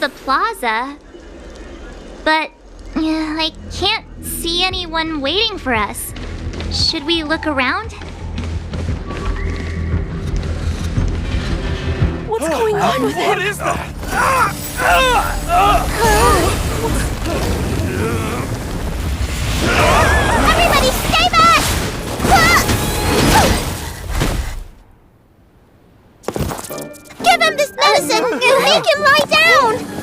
the plaza, but I can't see anyone waiting for us. Should we look around? What's going on with him? What is that? Everybody stay back! Give him this medicine and make him lie down!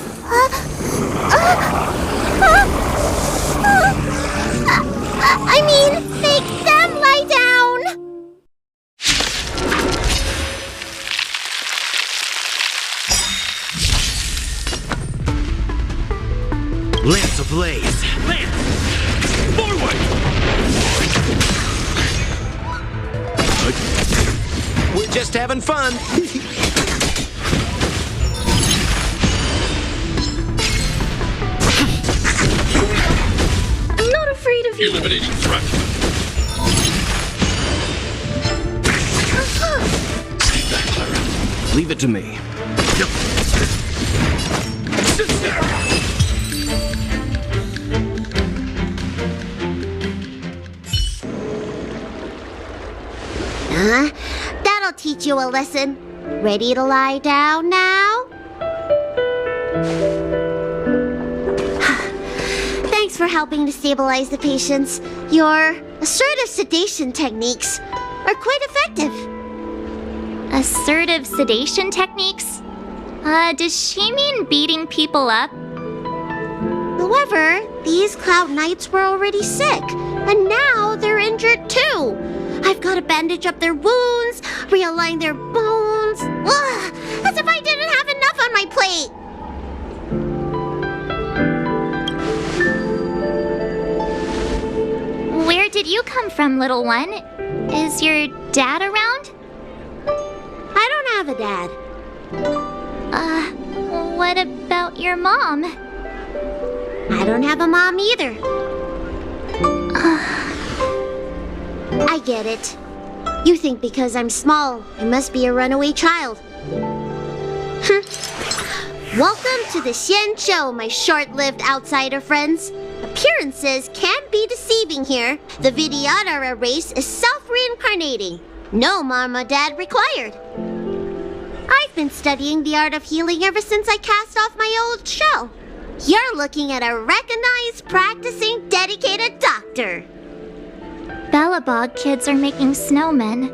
I mean, make them lie down! Lance ablaze! Lance! Forward! We're just having fun! I'm not afraid of you. Eliminating threat. Take that, Clara. Leave it to me. That'll teach you a lesson. Ready to lie down now? Thanks for helping to stabilize the patients. Your assertive sedation techniques are quite effective. Assertive sedation techniques? Does she mean beating people up? However, these Cloud Knights were already sick, and now they're injured too. I've got to bandage up their wounds, realign their bones. Ugh, as if I didn't have enough on my plate. Where did you come from, little one? Is your dad around? I don't have a dad. What about your mom? I don't have a mom either. I get it. You think because I'm small, I must be a runaway child. Welcome to the Xian Show, my short-lived outsider friends. Appearances can be deceiving here. The Vidyadhara race is self-reincarnating. No mom or dad required. I've been studying the art of healing ever since I cast off my old shell. You're looking at a recognized, practicing, dedicated doctor. Bellabog kids are making snowmen,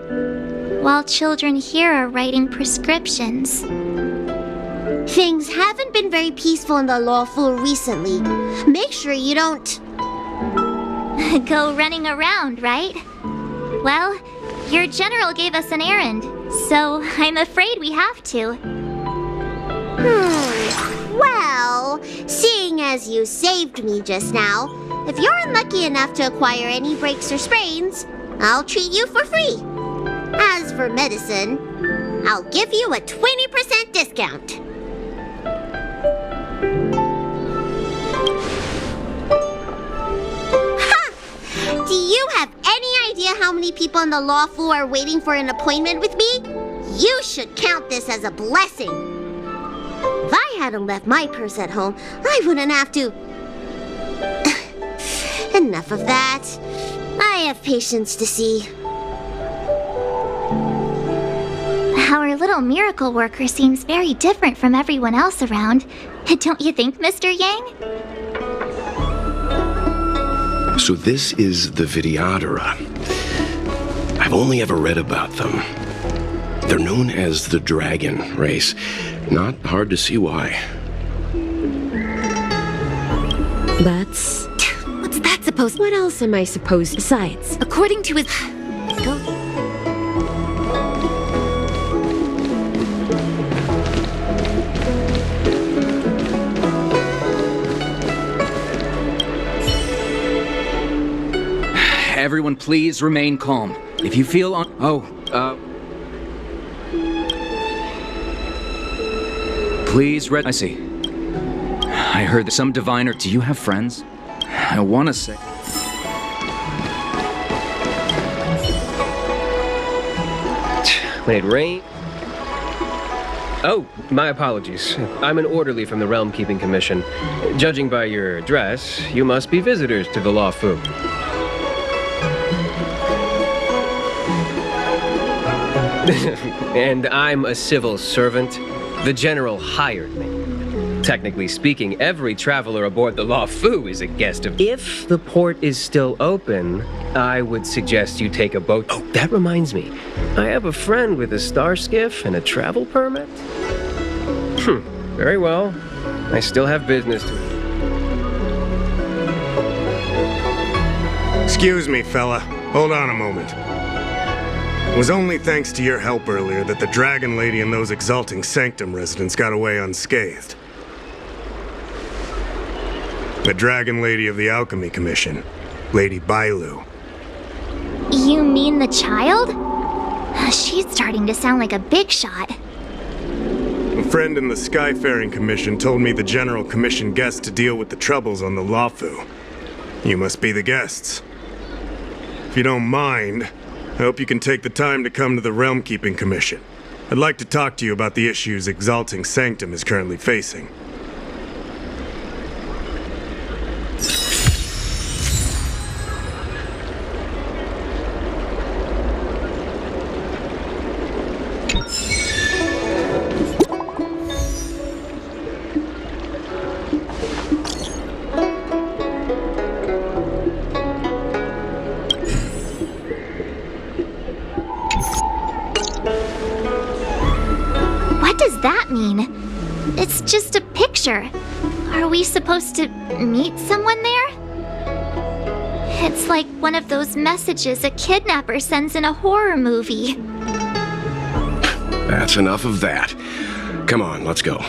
while children here are writing prescriptions. Things haven't been very peaceful in the lawful recently. Make sure you don't... Go running around, right? Well, your general gave us an errand, so I'm afraid we have to. Well, seeing as you saved me just now, if you're unlucky enough to acquire any breaks or sprains, I'll treat you for free. As for medicine, I'll give you a 20% discount. Ha! Do you have any idea how many people in the law school are waiting for an appointment with me? You should count this as a blessing. If I hadn't left my purse at home, I wouldn't have to... Enough of that. I have patients to see. Our little miracle worker seems very different from everyone else around. Don't you think, Mr. Yang? So this is the Vidyadhara. I've only ever read about them. They're known as the Dragon race. Not hard to see why. That's... What's that supposed... What else am I supposed... Besides, according to his... Go... Everyone, please remain calm. If you feel on... Please, I see. I heard that some diviner... Do you have friends? I want to say... When it rains... Oh, my apologies. I'm an orderly from the Realm Keeping Commission. Judging by your dress, you must be visitors to the Law Fu. And I'm a civil servant. The General hired me. Technically speaking, every traveler aboard the Law Fu is a guest of... If the port is still open, I would suggest you take a boat. Oh, that reminds me. I have a friend with a star skiff and a travel permit. Very well. I still have business to... Excuse me, fella. Hold on a moment. It was only thanks to your help earlier that the Dragon Lady and those Exalting Sanctum residents got away unscathed. The Dragon Lady of the Alchemy Commission, Lady Bailu. You mean the child? She's starting to sound like a big shot. A friend in the Skyfaring Commission told me the General commissioned guests to deal with the troubles on the Lafu. You must be the guests. If you don't mind, I hope you can take the time to come to the Realm Keeping Commission. I'd like to talk to you about the issues Exalting Sanctum is currently facing. What does that mean? It's just a picture. Are we supposed to meet someone there? It's like one of those messages a kidnapper sends in a horror movie. That's enough of that. Come on, let's go.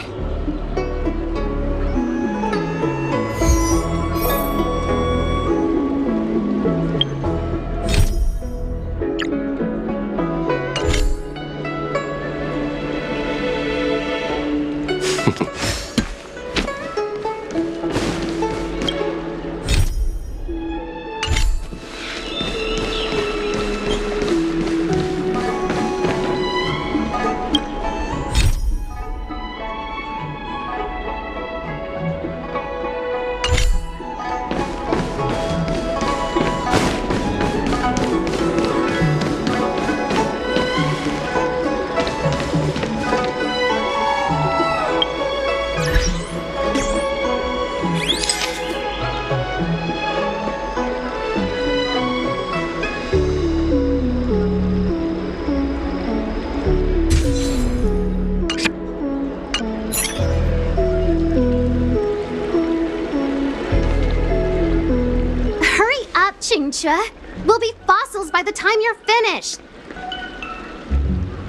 We'll be fossils by the time you're finished.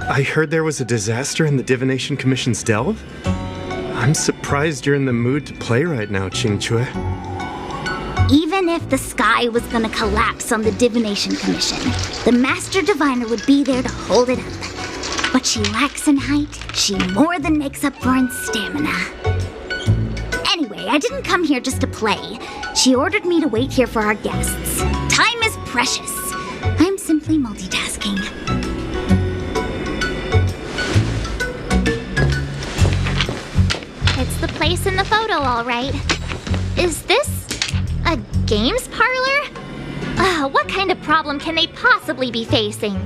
I heard there was a disaster in the Divination Commission's delve? I'm surprised you're in the mood to play right now, Qingque. Even if the sky was gonna collapse on the Divination Commission, the Master Diviner would be there to hold it up. What she lacks in height, she more than makes up for in stamina. Anyway, I didn't come here just to play. She ordered me to wait here for our guests. Time is precious. I'm simply multitasking. It's the place in the photo, all right. Is this a games parlor? What kind of problem can they possibly be facing?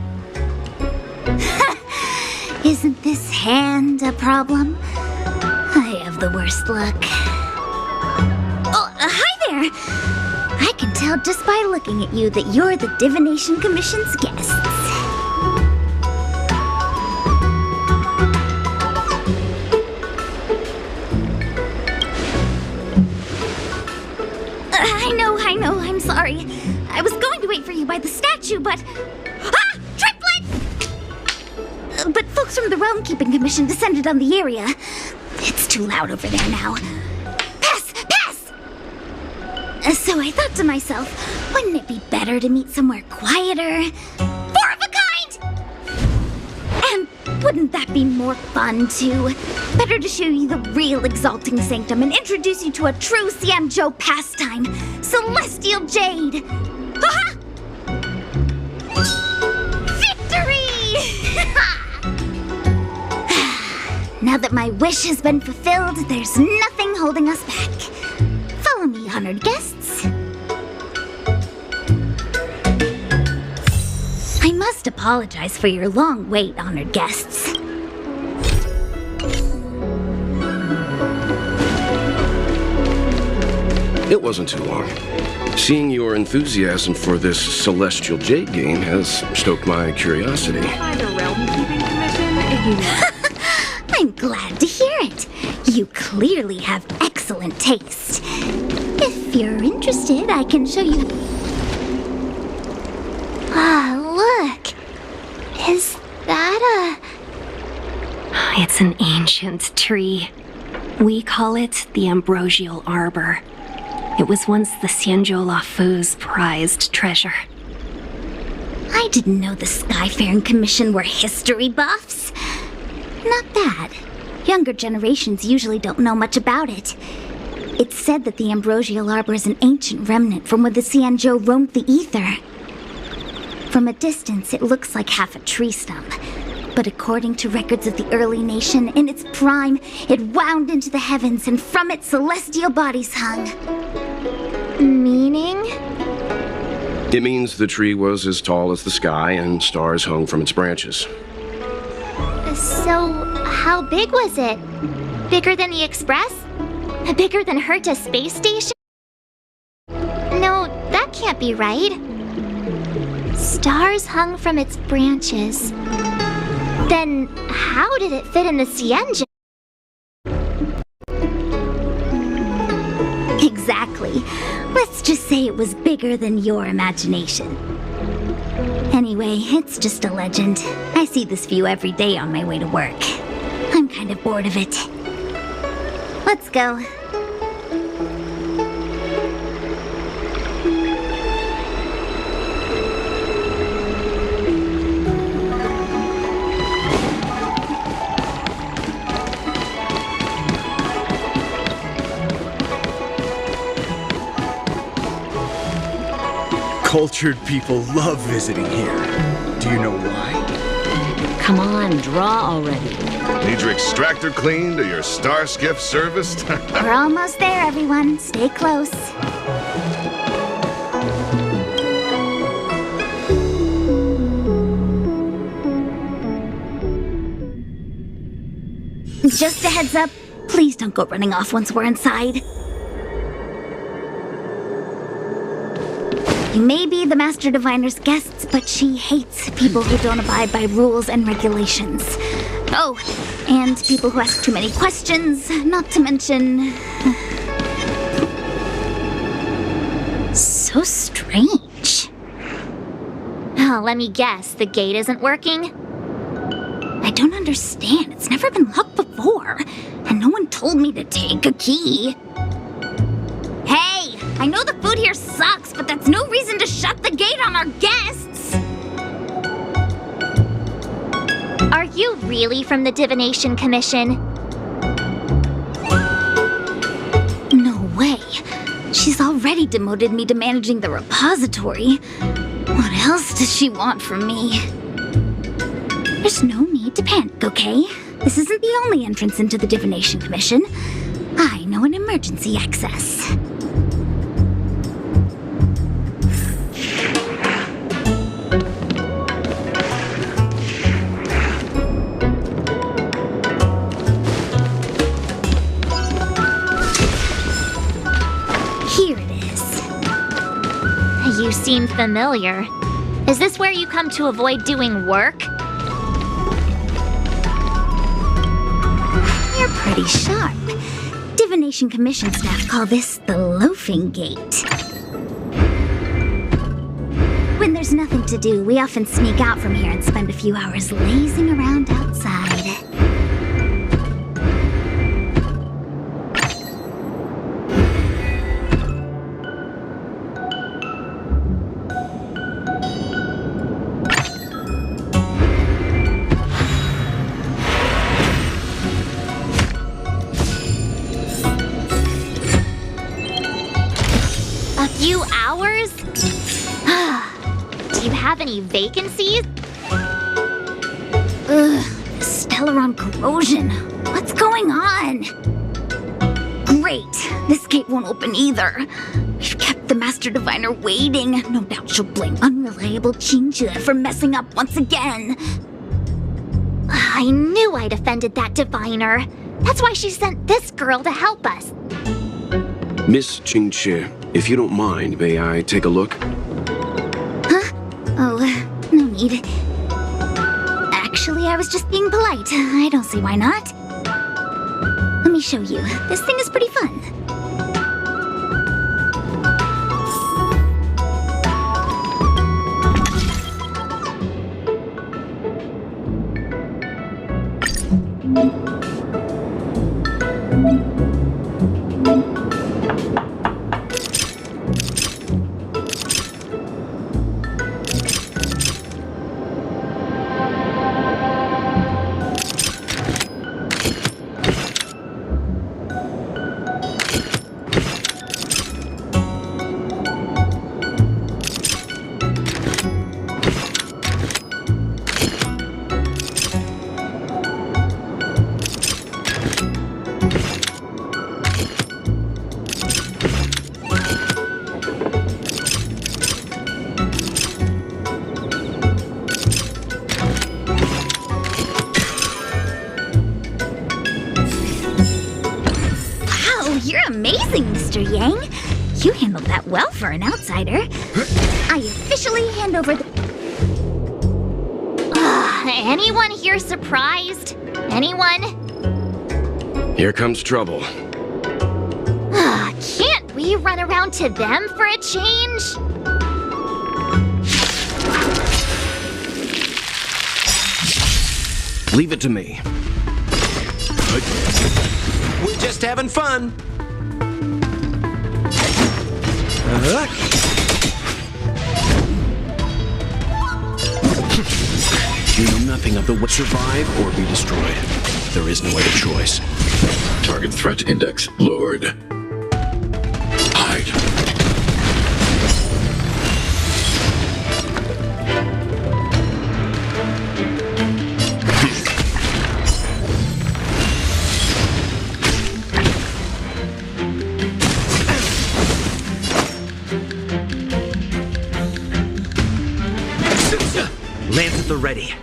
Isn't this hand a problem? I have the worst luck. Oh, hi there! I can tell just by looking at you that you're the Divination Commission's guests. I know, I'm sorry. I was going to wait for you by the statue, but... Ah! Triplet! But folks from the Realm Keeping Commission descended on the area. It's too loud over there now. Pass! So I thought to myself, wouldn't it be better to meet somewhere quieter? Four of a kind! And wouldn't that be more fun, too? Better to show you the real Exalting Sanctum and introduce you to a true Xianzhou pastime, Celestial Jade! Ha-ha! Victory! Now that my wish has been fulfilled, there's nothing holding us back. Follow me, honored guests. I must apologize for your long wait, honored guests. It wasn't too long. Seeing your enthusiasm for this Celestial Jade game has stoked my curiosity. By the Realm Keeping Commission, if you I'm glad to hear it. You clearly have excellent taste. If you're interested, I can show you. Ah, look. Is that It's an ancient tree. We call it the Ambrosial Arbor. It was once the Xianzhou Lafu's prized treasure. I didn't know the Skyfaring Commission were history buffs. Not bad. Younger generations usually don't know much about it. It's said that the Ambrosial Arbor is an ancient remnant from when the Xianzhou roamed the ether. From a distance, it looks like half a tree stump. But according to records of the early nation, in its prime, it wound into the heavens, and from it celestial bodies hung. meaning? It means the tree was as tall as the sky and stars hung from its branches. So, how big was it? Bigger than the Express? Bigger than Herta Space Station? No, that can't be right. Stars hung from its branches. Then, how did it fit in the Xianzhou? Exactly. Let's just say it was bigger than your imagination. Anyway, it's just a legend. I see this view every day on my way to work. I'm kind of bored of it. Let's go. Cultured people love visiting here. Do you know why? Come on, draw already. Need your extractor cleaned or your star skiff serviced? We're almost there, everyone. Stay close. Just a heads up, please don't go running off once we're inside. You may be the Master Diviner's guests, but she hates people who don't abide by rules and regulations. Oh, and people who ask too many questions, not to mention... So strange. Oh, let me guess, the gate isn't working? I don't understand. It's never been locked before, and no one told me to take a key. Hey, I know the food here sucks, but that's no reason to shut the gate on our guests. Are you really from the Divination Commission? No way. She's already demoted me to managing the repository. What else does she want from me? There's no need to panic, okay? This isn't the only entrance into the Divination Commission. I know an emergency access. Here it is. You seem familiar. Is this where you come to avoid doing work? You're pretty sharp. Divination Commission staff call this the loafing gate. When there's nothing to do, we often sneak out from here and spend a few hours lazing around outside. A few hours? Do you have any vacancies? Ugh, this aileron corrosion. What's going on? Great. This gate won't open either. We've kept the Master Diviner waiting. No doubt she'll blame unreliable Qingque for messing up once again. I knew I'd offended that diviner. That's why she sent this girl to help us. Miss Qingque, if you don't mind, may I take a look? Huh? Oh, no need. Actually, I was just being polite. I don't see why not. Let me show you. This thing is pretty fun. You're amazing, Mr. Yang. You handled that well for an outsider. I officially hand over the... Anyone here surprised? Anyone? Here comes trouble. Can't we run around to them for a change? Leave it to me. We're just having fun. You know nothing of the what survive or be destroyed. There is no other choice. Target threat index lowered. Hide. Lance at the ready.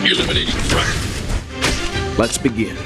Eliminating threat. Let's begin.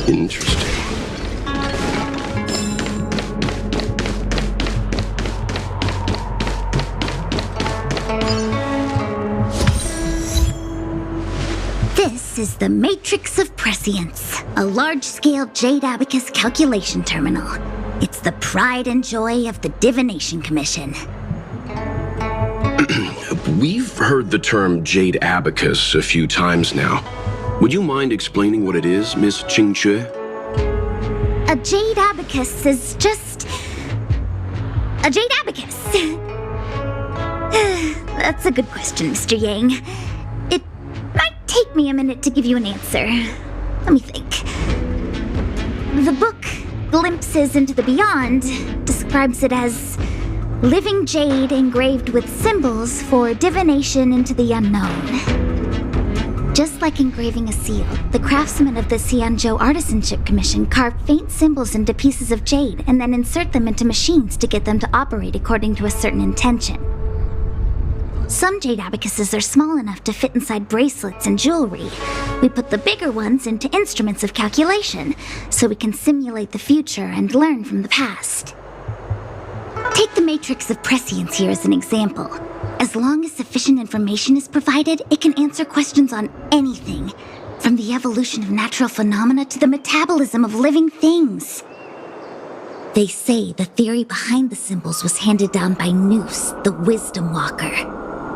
Interesting. This is the Matrix of Prescience, a large-scale Jade Abacus calculation terminal. It's the pride and joy of the Divination Commission. We've heard the term Jade Abacus a few times now. Would you mind explaining what it is, Miss Qingque? A Jade Abacus is just... a Jade Abacus. That's a good question, Mr. Yang. It might take me a minute to give you an answer. Let me think. The book, Glimpses into the Beyond, describes it as living jade engraved with symbols for divination into the unknown. Just like engraving a seal, the craftsmen of the Xianzhou Artisanship Commission carve faint symbols into pieces of jade and then insert them into machines to get them to operate according to a certain intention. Some jade abacuses are small enough to fit inside bracelets and jewelry. We put the bigger ones into instruments of calculation, so we can simulate the future and learn from the past. Take the Matrix of Prescience here as an example. As long as sufficient information is provided, it can answer questions on anything, from the evolution of natural phenomena to the metabolism of living things. They say the theory behind the symbols was handed down by Noose, the Wisdom Walker.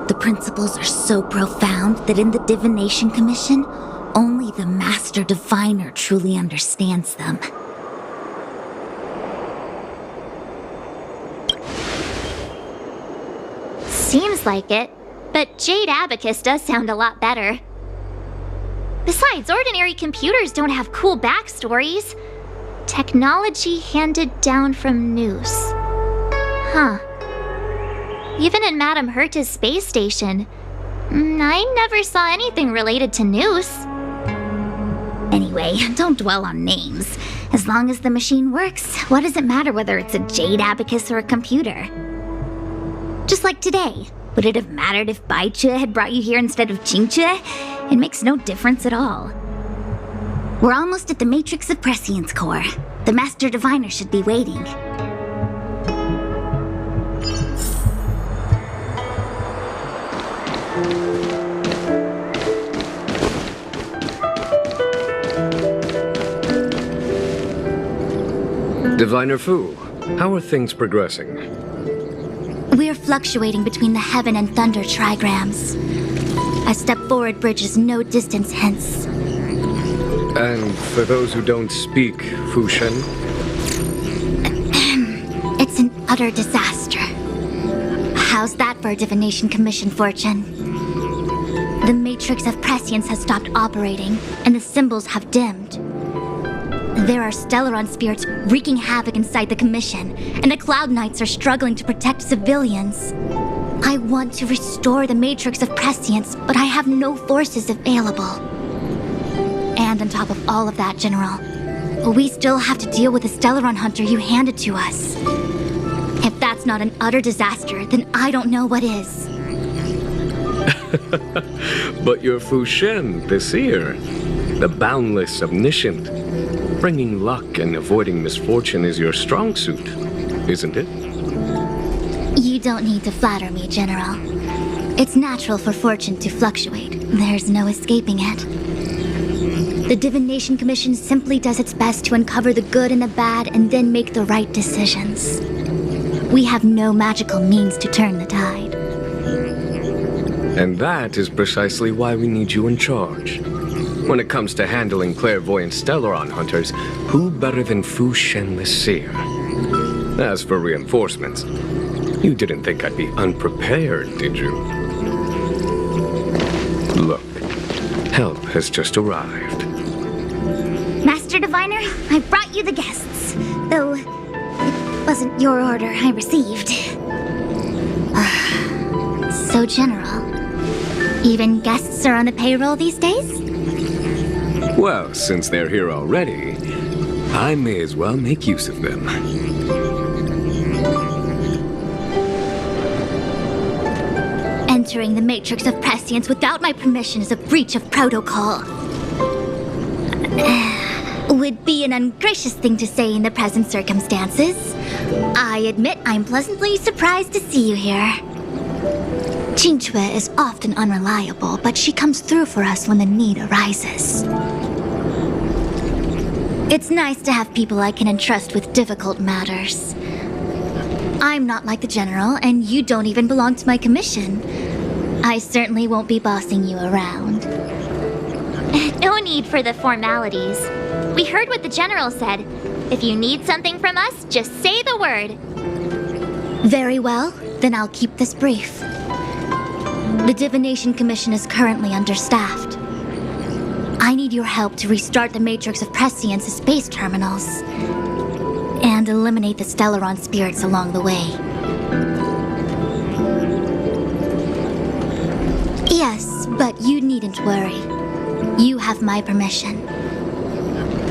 The principles are so profound that in the Divination Commission, only the Master Diviner truly understands them. Seems like it, but Jade Abacus does sound a lot better. Besides, ordinary computers don't have cool backstories. Technology handed down from Noose. Huh. Even in Madame Herta's space station, I never saw anything related to Noose. Anyway, don't dwell on names. As long as the machine works, what does it matter whether it's a Jade Abacus or a computer? Just like today. Would it have mattered if Baichue had brought you here instead of Qingchue? It makes no difference at all. We're almost at the Matrix of Prescience core. The Master Diviner should be waiting. Diviner Fu, how are things progressing? We're fluctuating between the heaven and thunder trigrams. A step forward bridges no distance hence. And for those who don't speak Fushen? It's an utter disaster. How's that for a Divination Commission fortune? The Matrix of Prescience has stopped operating, and the symbols have dimmed. There are Stellaron spirits wreaking havoc inside the Commission, and the Cloud Knights are struggling to protect civilians. I want to restore the Matrix of Prescience, but I have no forces available. And on top of all of that, General, we still have to deal with the Stellaron Hunter you handed to us. If that's not an utter disaster, then I don't know what is. But you're Fushen, the seer, the boundless omniscient. Bringing luck and avoiding misfortune is your strong suit, isn't it? You don't need to flatter me, General. It's natural for fortune to fluctuate. There's no escaping it. The Divination Commission simply does its best to uncover the good and the bad and then make the right decisions. We have no magical means to turn the tide. And that is precisely why we need you in charge. When it comes to handling clairvoyant Stellaron hunters, who better than Fushen the Seer? As for reinforcements, you didn't think I'd be unprepared, did you? Look, help has just arrived. Master Diviner, I brought you the guests, though it wasn't your order I received. So, General, even guests are on the payroll these days? Well, since they're here already, I may as well make use of them. Entering the Matrix of Prescience without my permission is a breach of protocol. Would be an ungracious thing to say in the present circumstances. I admit I'm pleasantly surprised to see you here. Qingchue is often unreliable, but she comes through for us when the need arises. It's nice to have people I can entrust with difficult matters. I'm not like the General, and you don't even belong to my commission. I certainly won't be bossing you around. No need for the formalities. We heard what the General said. If you need something from us, just say the word. Very well, then I'll keep this brief. The Divination Commission is currently understaffed. I need your help to restart the Matrix of Prescience's space terminals and eliminate the Stellaron spirits along the way. Yes, but you needn't worry. You have my permission.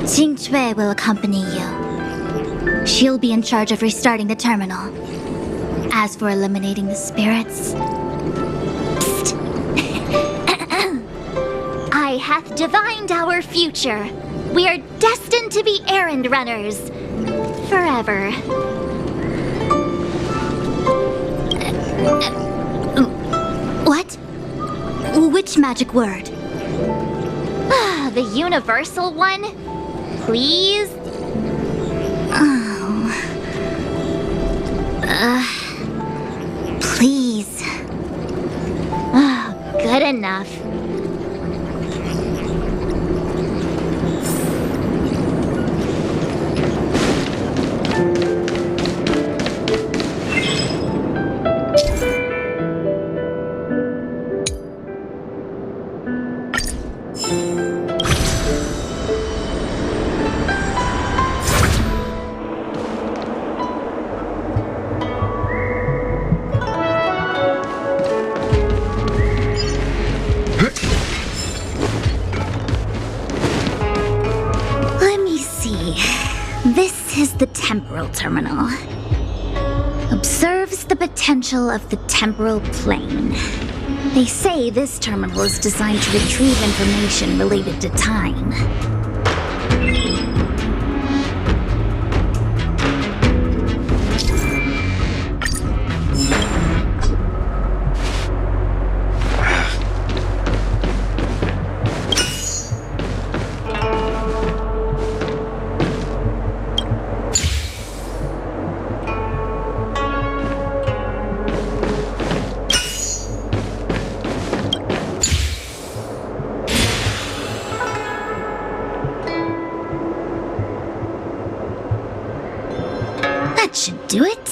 Qingchue will accompany you. She'll be in charge of restarting the terminal. As for eliminating the spirits... I hath divined our future. We are destined to be errand runners. Forever. What? Which magic word? The universal one? Please? Oh, This is the temporal terminal. Observes the potential of the temporal plane. They say this terminal is designed to retrieve information related to time. That should do it.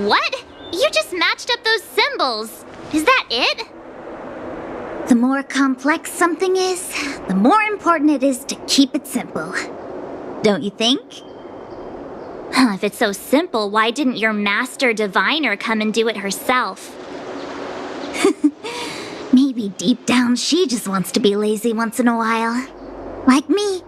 What? You just matched up those symbols. Is that it? The more complex something is, the more important it is to keep it simple. Don't you think? If it's so simple, why didn't your master diviner come and do it herself? Maybe deep down she just wants to be lazy once in a while. Like me.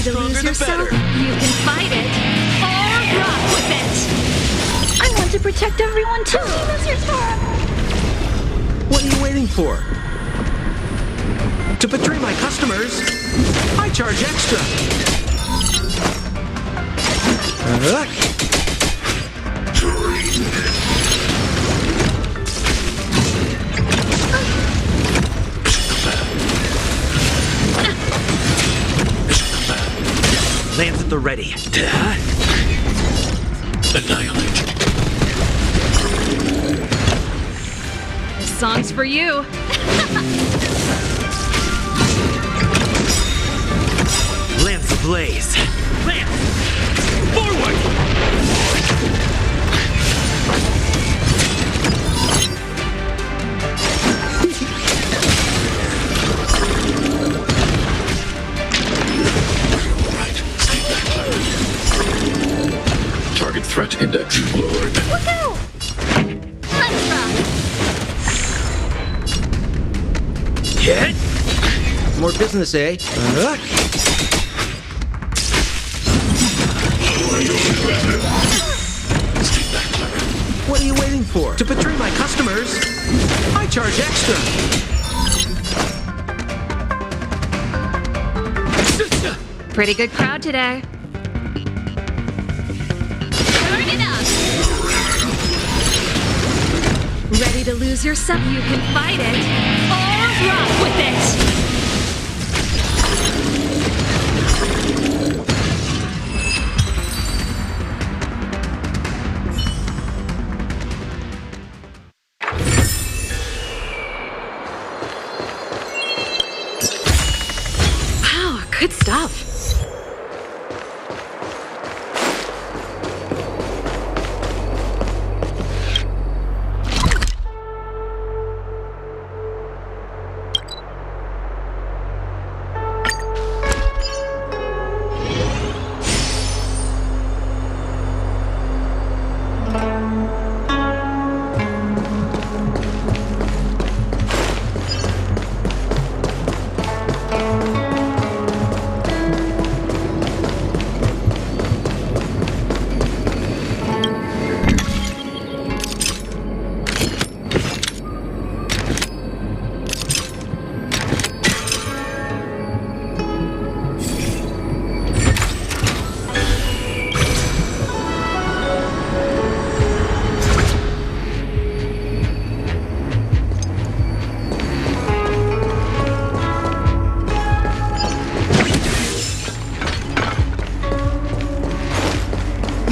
To lose yourself, you can fight it or rock with it. I want to protect everyone too. What are you waiting for? To betray my customers, I charge extra. Lands at the ready. Annihilate. This song's for you. Lance ablaze. Lance! Forward! Target threat index lowered. Look out! Let's rock! Hit! More business, eh? What are you waiting for? To betray my customers, I charge extra. Pretty good crowd today. Turn it up! Ready to lose yourself? You can fight it or rock with it. Wow, good stuff.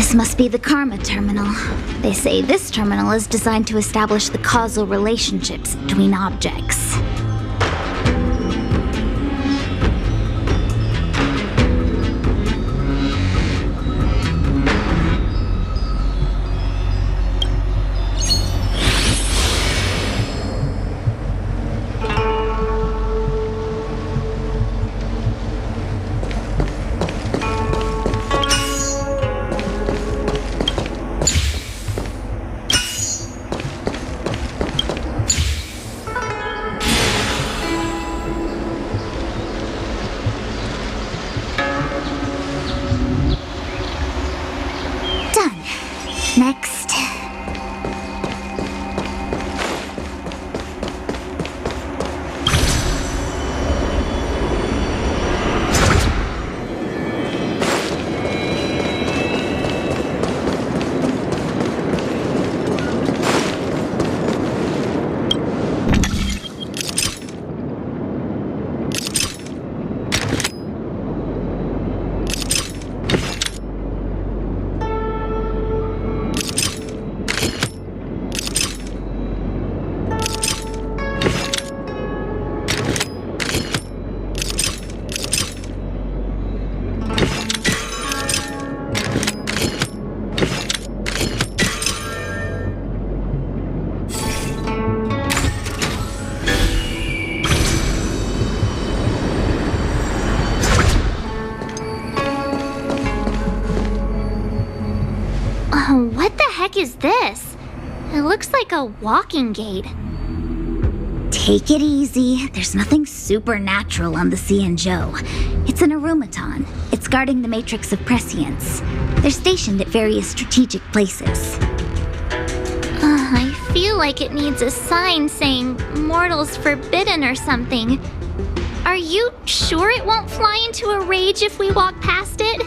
This must be the Karma Terminal. They say this terminal is designed to establish the causal relationships between objects. Next. What the heck is this? It looks like a walking gate. Take it easy. There's nothing supernatural on the Xianzhou. It's an aromaton. It's guarding the matrix of prescience. They're stationed at various strategic places. I feel like it needs a sign saying mortals forbidden or something. Are you sure it won't fly into a rage if we walk past it?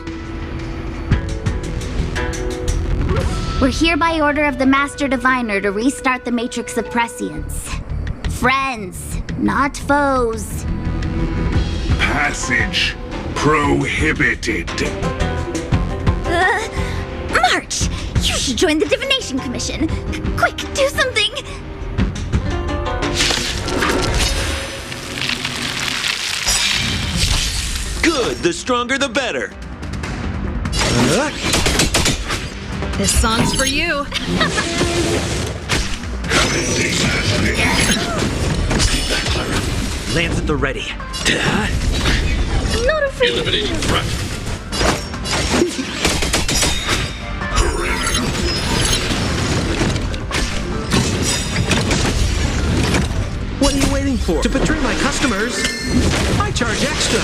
We're here by order of the Master Diviner to restart the Matrix of Prescience. Friends, not foes. Passage prohibited. March! You should join the Divination Commission. Quick, do something! Good, the stronger the better. This song's for you. Lands at the ready. Not afraid. Eliminating threat. What are you waiting for? To betray my customers? I charge extra.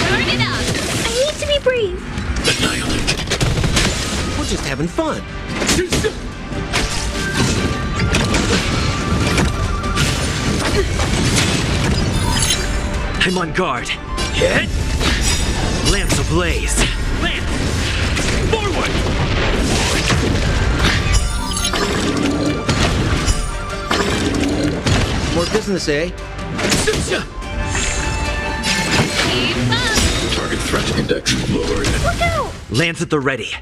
Turn it up. I need to be brave. Annihilate. We're just having fun. I'm on guard. Hit! Lance ablaze. Lance! Forward! More business, eh? Target threat index lowered. Look out! Lance at the ready.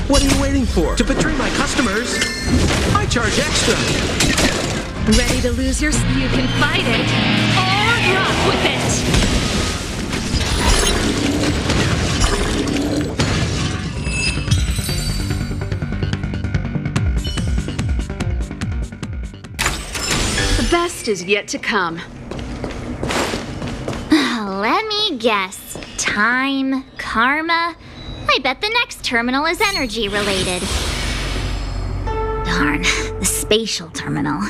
What are you waiting for? To betray my customers? I charge extra. Ready to lose your... You can fight it, or rock with it. The best is yet to come. Let me guess. Time, karma. I bet the next terminal is energy related. Darn, the spatial terminal.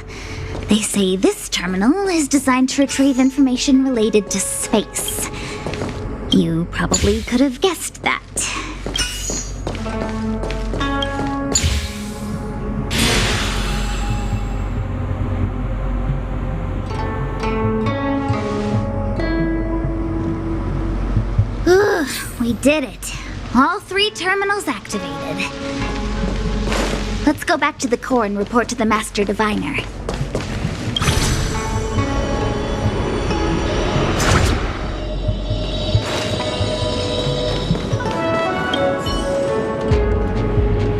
They say this terminal is designed to retrieve information related to space. You probably could have guessed that. Ugh, we did it. All 3 terminals activated. Let's go back to the core and report to the Master Diviner.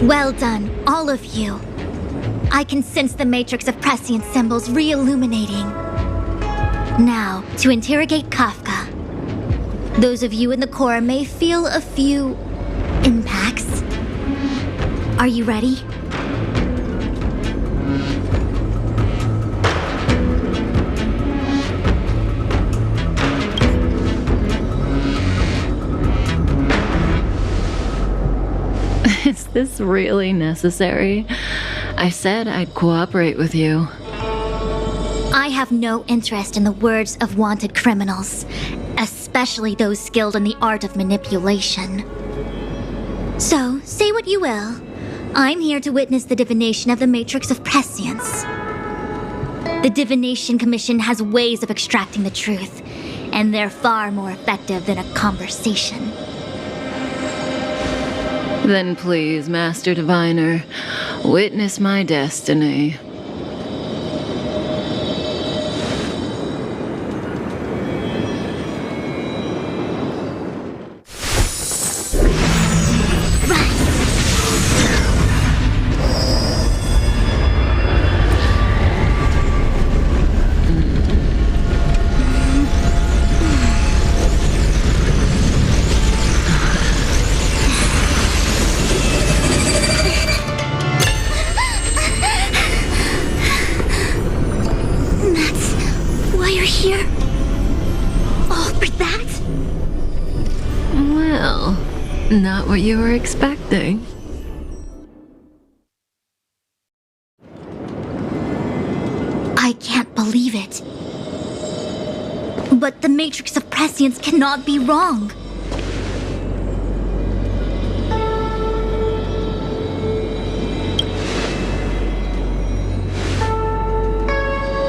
Well done, all of you. I can sense the matrix of prescient symbols re-illuminating. Now, to interrogate Kafka. Those of you in the core may feel a few impacts. Are you ready? Is this really necessary? I said I'd cooperate with you. I have no interest in the words of wanted criminals, especially those skilled in the art of manipulation. So, say what you will. I'm here to witness the divination of the matrix of prescience. The Divination Commission has ways of extracting the truth, and they're far more effective than a conversation. Then please, Master Diviner, witness my destiny. Not what you were expecting. I can't believe it. But the matrix of prescience cannot be wrong.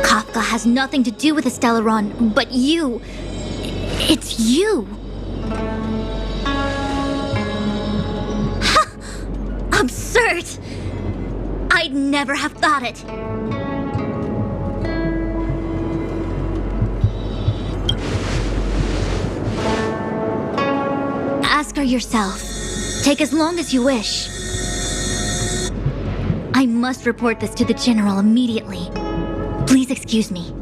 Kafka has nothing to do with the Stellaron, but you... It's you! Absurd! I'd never have thought it. Ask her yourself. Take as long as you wish. I must report this to the General immediately. Please excuse me.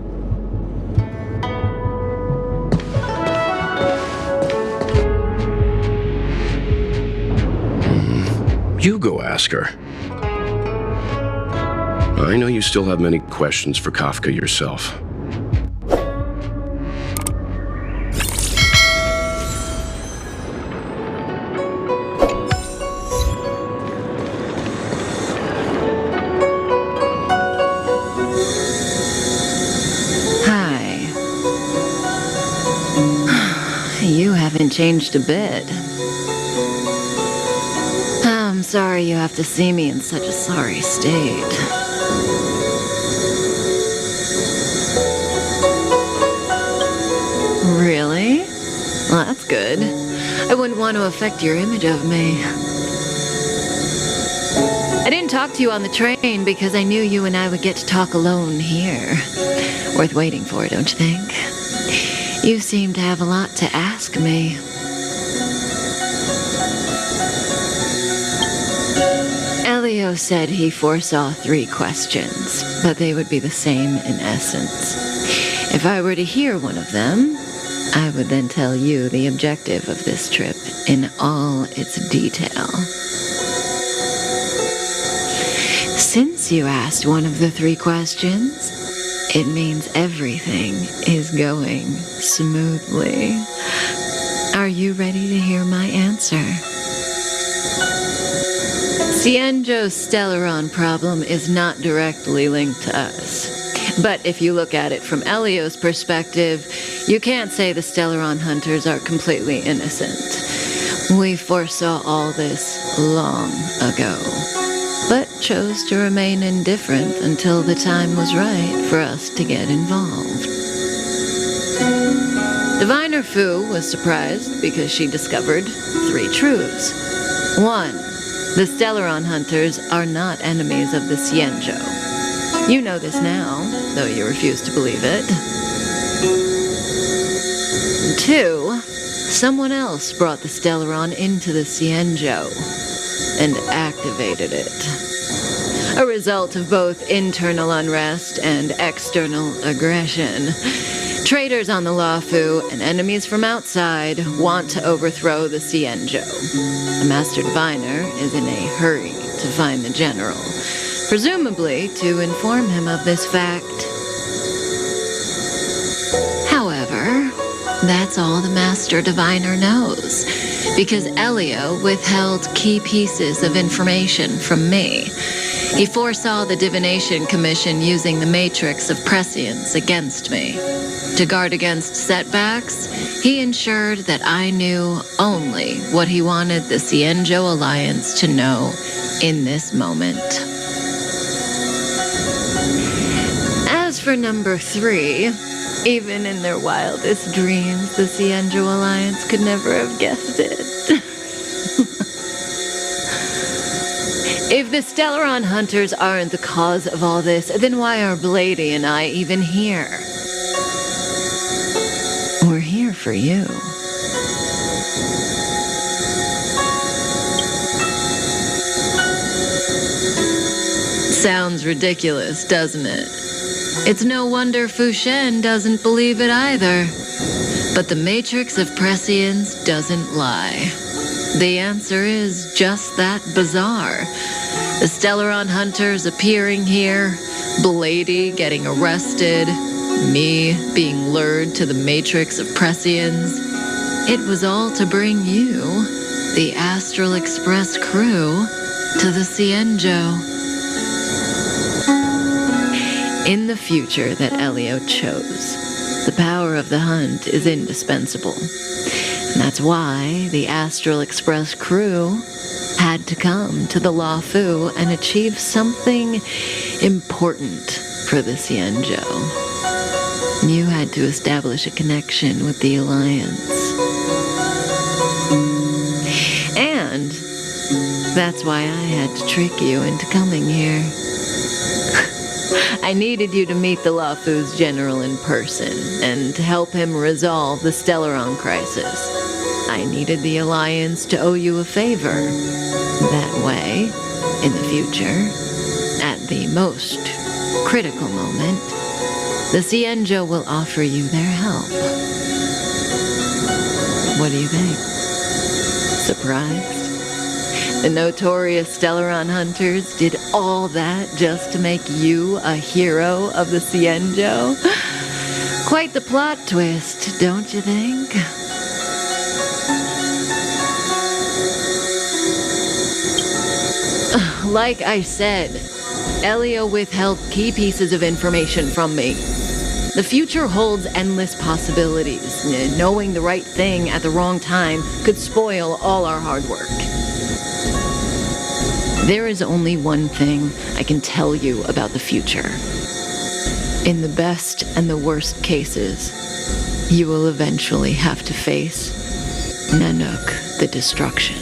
You go ask her. I know you still have many questions for Kafka yourself. Hi. You haven't changed a bit. I'm sorry you have to see me in such a sorry state. Really? Well, that's good. I wouldn't want to affect your image of me. I didn't talk to you on the train because I knew you and I would get to talk alone here. Worth waiting for, don't you think? You seem to have a lot to ask me. Elio said he foresaw 3 questions, but they would be the same in essence. If I were to hear one of them, I would then tell you the objective of this trip in all its detail. Since you asked one of the 3 questions, it means everything is going smoothly. Are you ready to hear my answer? Cienjo's Stellaron problem is not directly linked to us. But if you look at it from Elio's perspective, you can't say the Stellaron hunters are completely innocent. We foresaw all this long ago, but chose to remain indifferent until the time was right for us to get involved. Diviner Fu was surprised because she discovered 3 truths. 1. The Stellaron hunters are not enemies of the Xianzhou. You know this now, though you refuse to believe it. 2. Someone else brought the Stellaron into the Xianzhou and activated it. A result of both internal unrest and external aggression. Traitors on the Luofu and enemies from outside want to overthrow the Xianzhou. The Master Diviner is in a hurry to find the General, presumably to inform him of this fact. However, that's all the Master Diviner knows, because Elio withheld key pieces of information from me. He foresaw the Divination Commission using the matrix of prescience against me. To guard against setbacks, he ensured that I knew only what he wanted the Xianzhou Alliance to know in this moment. As for number 3, even in their wildest dreams, the Xianzhou Alliance could never have guessed it. If the Stellaron hunters aren't the cause of all this, then why are Blady and I even here? We're here for you. Sounds ridiculous, doesn't it? It's no wonder Fu Shen doesn't believe it either. But the matrix of prescience doesn't lie. The answer is just that bizarre. The Stellaron hunters appearing here, Blady getting arrested, me being lured to the matrix of prescience. It was all to bring you, the Astral Express crew, to the Xianzhou. In the future that Elio chose, the power of the hunt is indispensable. And that's why the Astral Express crew had to come to the Luofu and achieve something important for the Xianzhou. You had to establish a connection with the Alliance. And that's why I had to trick you into coming here. I needed you to meet the Luofu's general in person and to help him resolve the Stellaron crisis. I needed the Alliance to owe you a favor. That way, in the future, at the most critical moment, the Xianzhou will offer you their help. What do you think? Surprised? The notorious Stellaron hunters did all that just to make you a hero of the Xianzhou? Quite the plot twist, don't you think? Like I said, Elio withheld key pieces of information from me. The future holds endless possibilities. Knowing the right thing at the wrong time could spoil all our hard work. There is only one thing I can tell you about the future. In the best and the worst cases, you will eventually have to face Nanook the Destruction.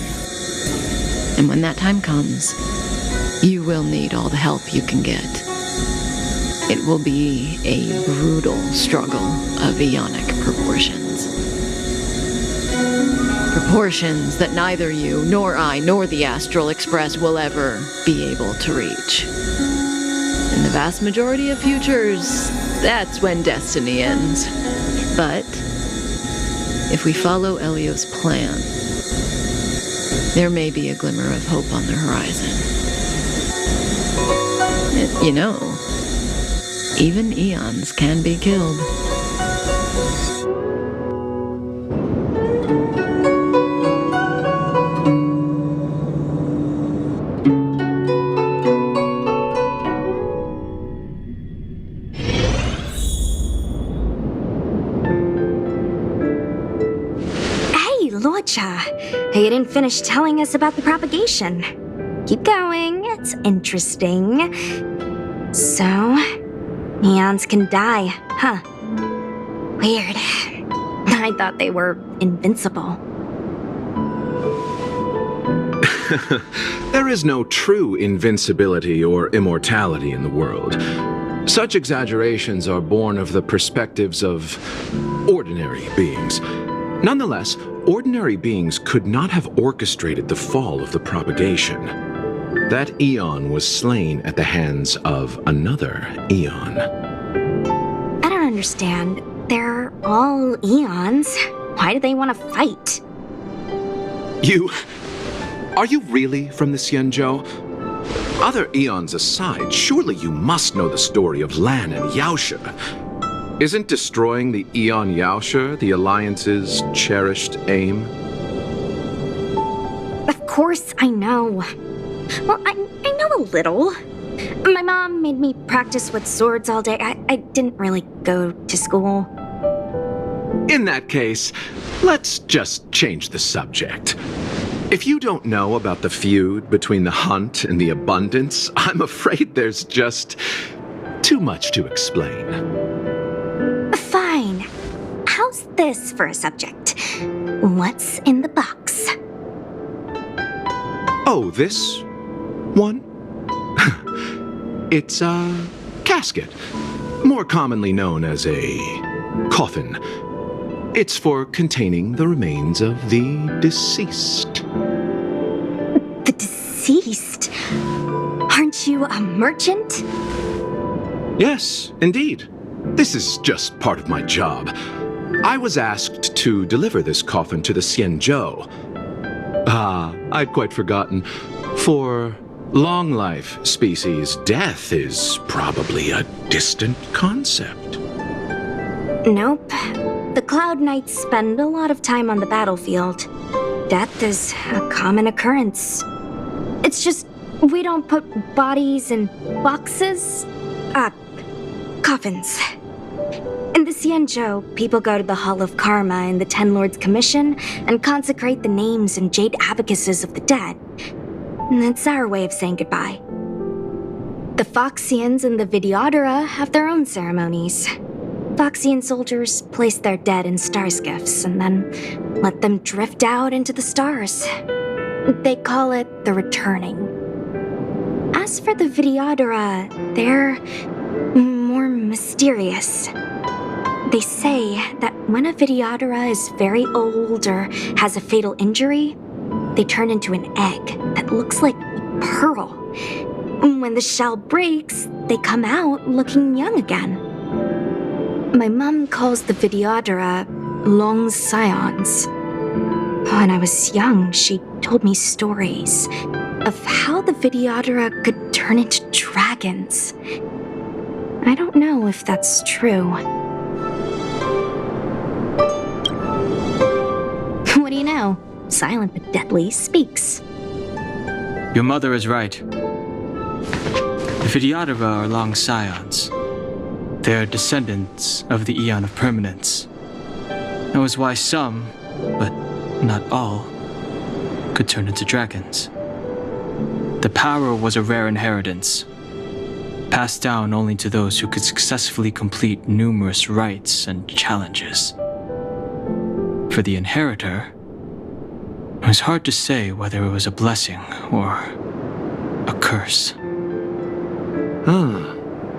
And when that time comes, you will need all the help you can get. It will be a brutal struggle of Ionic proportions. Proportions that neither you, nor I, nor the Astral Express will ever be able to reach. In the vast majority of futures, that's when destiny ends. But if we follow Elio's plan, there may be a glimmer of hope on the horizon. You know, even eons can be killed. You didn't finish telling us about the propagation. Keep going, it's interesting. So, neons can die, huh? Weird. I thought they were invincible. There is no true invincibility or immortality in the world. Such exaggerations are born of the perspectives of ordinary beings. Nonetheless, ordinary beings could not have orchestrated the fall of the propagation. That eon was slain at the hands of another eon. I don't understand. They're all eons. Why do they want to fight? Are you really from the Xianzhou? Other eons aside, surely you must know the story of Lan and Yaoshe. Isn't destroying the Eon Yaoshe the Alliance's cherished aim? Of course I know. Well, I know a little. My mom made me practice with swords all day. I didn't really go to school. In that case, let's just change the subject. If you don't know about the feud between the Hunt and the Abundance, I'm afraid there's just too much to explain. Fine. How's this for a subject? What's in the box? Oh, this one? It's a casket, more commonly known as a coffin. It's for containing the remains of the deceased. The deceased? Aren't you a merchant? Yes, indeed. This is just part of my job. I was asked to deliver this coffin to the Xianzhou. I'd quite forgotten. For long life species, death is probably a distant concept. Nope. The Cloud Knights spend a lot of time on the battlefield. Death is a common occurrence. It's just we don't put bodies in boxes. Coffins. In the Xianzhou, people go to the Hall of Karma in the Ten Lords Commission and consecrate the names and jade abacuses of the dead. It's our way of saying goodbye. The Foxians and the Videodora have their own ceremonies. Foxian soldiers place their dead in star skiffs and then let them drift out into the stars. They call it the returning. As for the Videodora, they're more mysterious. They say that when a Videodora is very old or has a fatal injury, they turn into an egg that looks like a pearl. When the shell breaks, they come out looking young again. My mom calls the Videodora long scions. When I was young, she told me stories of how the Videodora could turn into dragons. I don't know if that's true. What do you know? Silent but deadly speaks. Your mother is right. The Videodora are long scions. They are descendants of the Eon of Permanence. That was why some, but not all, could turn into dragons. The power was a rare inheritance, passed down only to those who could successfully complete numerous rites and challenges. For the inheritor, it was hard to say whether it was a blessing or a curse.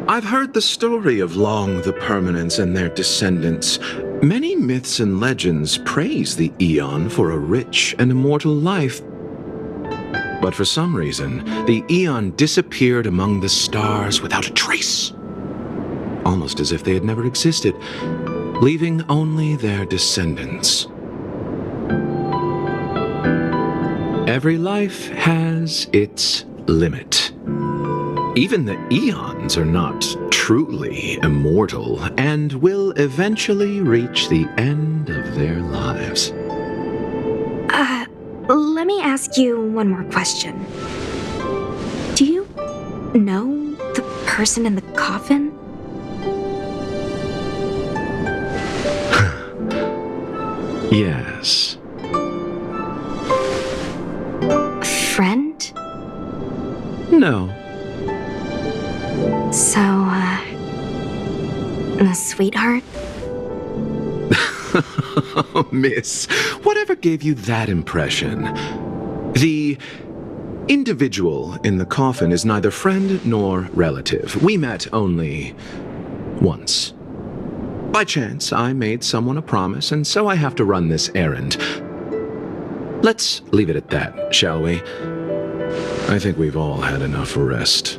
I've heard the story of Long the Permanence and their descendants. Many myths and legends praise the Eon for a rich and immortal life. But for some reason, the Eon disappeared among the stars without a trace. Almost as if they had never existed, leaving only their descendants. Every life has its limit. Even the Eons are not truly immortal and will eventually reach the end of their lives. Let me ask you one more question. Do you know the person in the coffin? Yes. Friend? No. So, a sweetheart? Oh, miss, whatever gave you that impression? The individual in the coffin is neither friend nor relative. We met only once. By chance, I made someone a promise, and so I have to run this errand. Let's leave it at that, shall we? I think we've all had enough rest.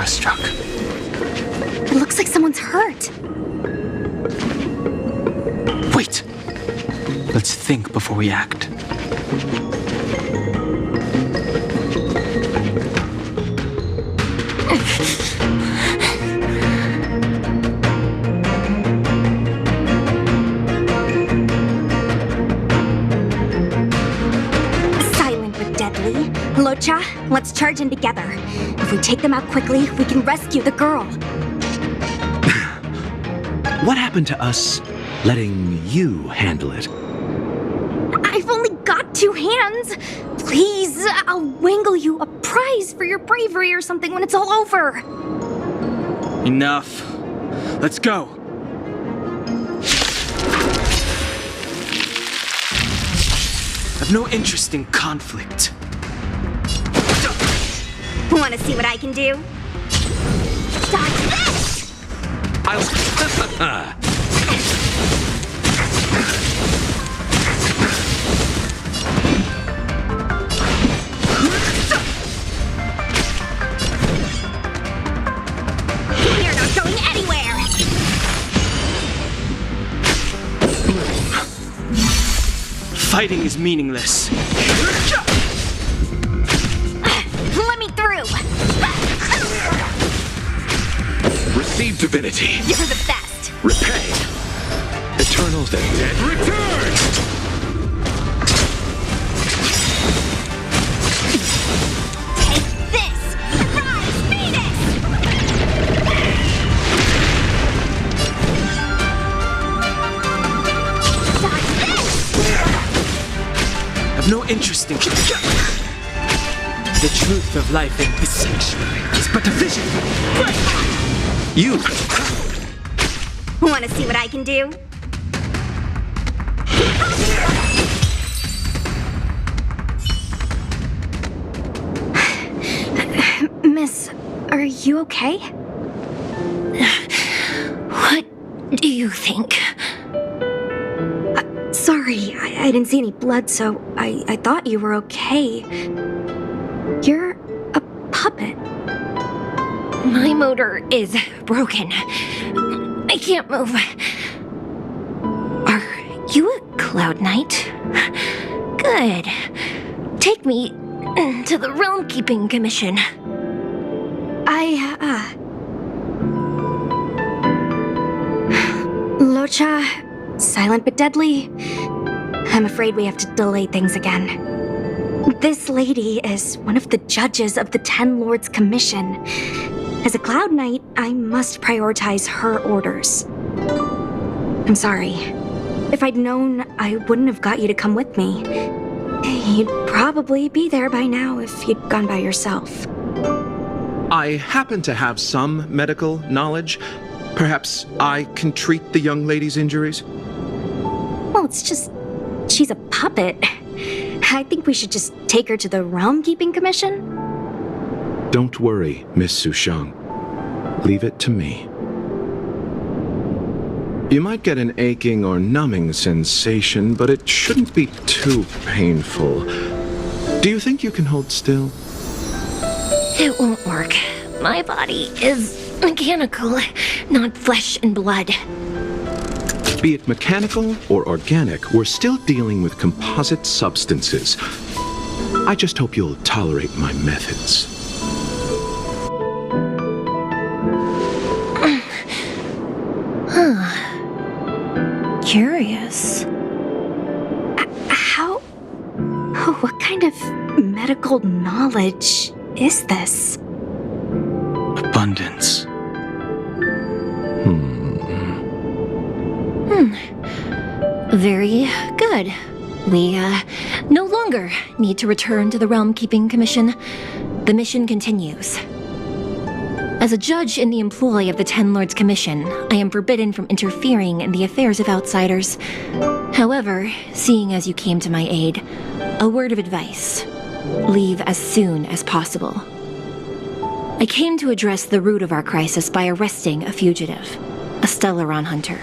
Struck. It looks like someone's hurt. Wait. Let's think before we act. Silent but deadly. Locha, let's charge in together. If we take them out quickly, we can rescue the girl. What happened to us letting you handle it? I've only got 2 hands. Please, I'll wangle you a prize for your bravery or something when it's all over. Enough. Let's go. I've no interest in conflict. Want to see what I can do? Dodge this! You're not going anywhere! Fighting is meaningless. Let me through! Receive divinity. You're the best! Repay. Eternal the dead return! Take this! Surprise! Venus! Dodge this! I've no interest in... The truth of life in this sanctuary is but a vision. You! Want to see what I can do? Miss, are you okay? What do you think? Sorry, I didn't see any blood, so I thought you were okay. You're a puppet. My motor is broken. I can't move. Are you a Cloud Knight? Good. Take me to the Realm Keeping Commission. Locha, silent but deadly. I'm afraid we have to delay things again. This lady is one of the judges of the Ten Lords Commission. As a Cloud Knight, I must prioritize her orders. I'm sorry. If I'd known, I wouldn't have got you to come with me. You'd probably be there by now if you'd gone by yourself. I happen to have some medical knowledge. Perhaps I can treat the young lady's injuries? Well, it's just... she's a puppet. I think we should just take her to the Realm Keeping Commission. Don't worry, Miss Sushang. Leave it to me. You might get an aching or numbing sensation, but it shouldn't be too painful. Do you think you can hold still? It won't work. My body is mechanical, not flesh and blood. Be it mechanical or organic, we're still dealing with composite substances. I just hope you'll tolerate my methods. Curious. Oh, what kind of medical knowledge is this? Abundance. Very good. We, no longer need to return to the Realm Keeping Commission. The mission continues. As a judge in the employ of the Ten Lords Commission, I am forbidden from interfering in the affairs of outsiders. However, seeing as you came to my aid, a word of advice. Leave as soon as possible. I came to address the root of our crisis by arresting a fugitive, a Stellaron hunter.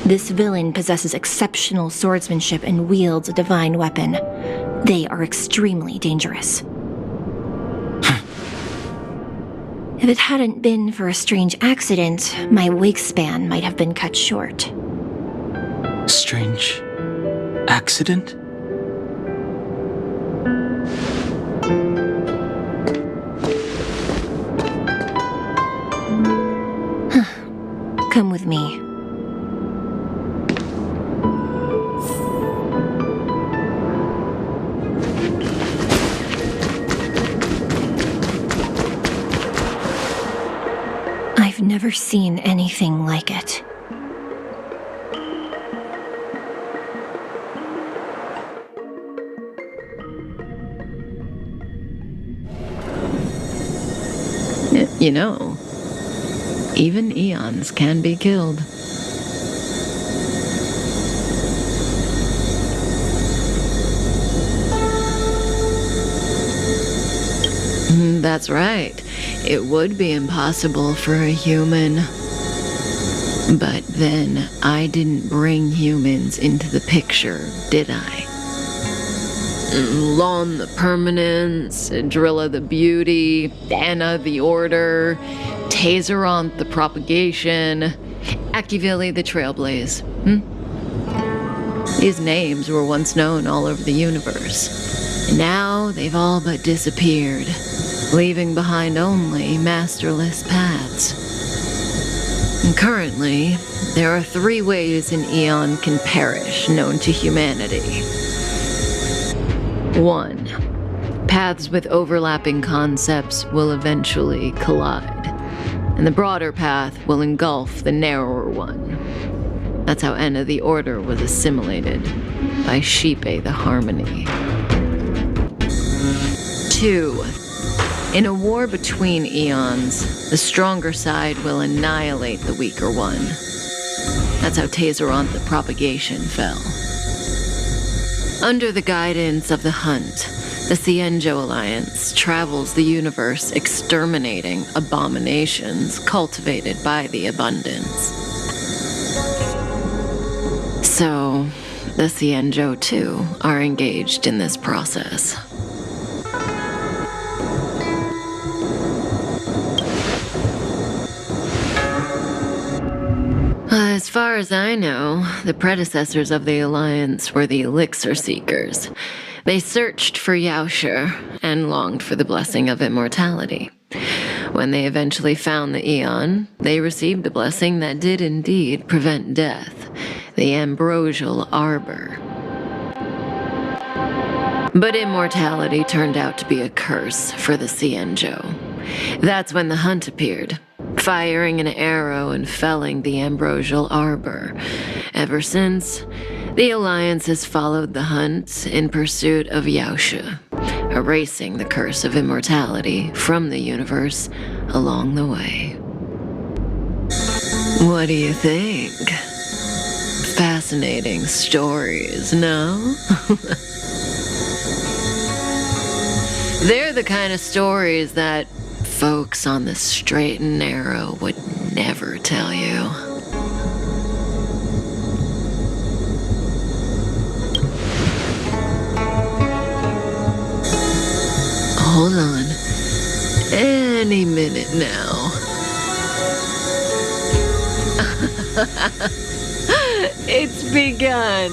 This villain possesses exceptional swordsmanship and wields a divine weapon. They are extremely dangerous. If it hadn't been for a strange accident, my wingspan might have been cut short. Strange accident? Come with me. I've never seen anything like it. You know, even eons can be killed. That's right. It would be impossible for a human. But then, I didn't bring humans into the picture, did I? Lon the Permanence, Drilla the Beauty, Anna the Order, Taseront the Propagation, Akivili the Trailblaze. These names were once known all over the universe. And now they've all but disappeared, leaving behind only masterless paths. And currently, there are 3 ways an Eon can perish known to humanity. 1. Paths with overlapping concepts will eventually collide, and the broader path will engulf the narrower one. That's how Enna the Order was assimilated by Shipe the Harmony. 2. In a war between eons, the stronger side will annihilate the weaker one. That's how Taseront the Propagation fell. Under the guidance of the Hunt, the Cienjo Alliance travels the universe exterminating abominations cultivated by the Abundance. So, the Cienjo, too, are engaged in this process. As far as I know, the predecessors of the Alliance were the Elixir Seekers. They searched for Yaoshe and longed for the blessing of immortality. When they eventually found the Eon, they received the blessing that did indeed prevent death, the Ambrosial Arbor. But immortality turned out to be a curse for the Cienjo. That's when the Hunt appeared, firing an arrow and felling the Ambrosial Arbor. Ever since, the Alliance has followed the Hunt in pursuit of Yaoshe, erasing the curse of immortality from the universe along the way. What do you think? Fascinating stories, no? They're the kind of stories that folks on the straight and narrow would never tell you. Hold on. Any minute now. It's begun.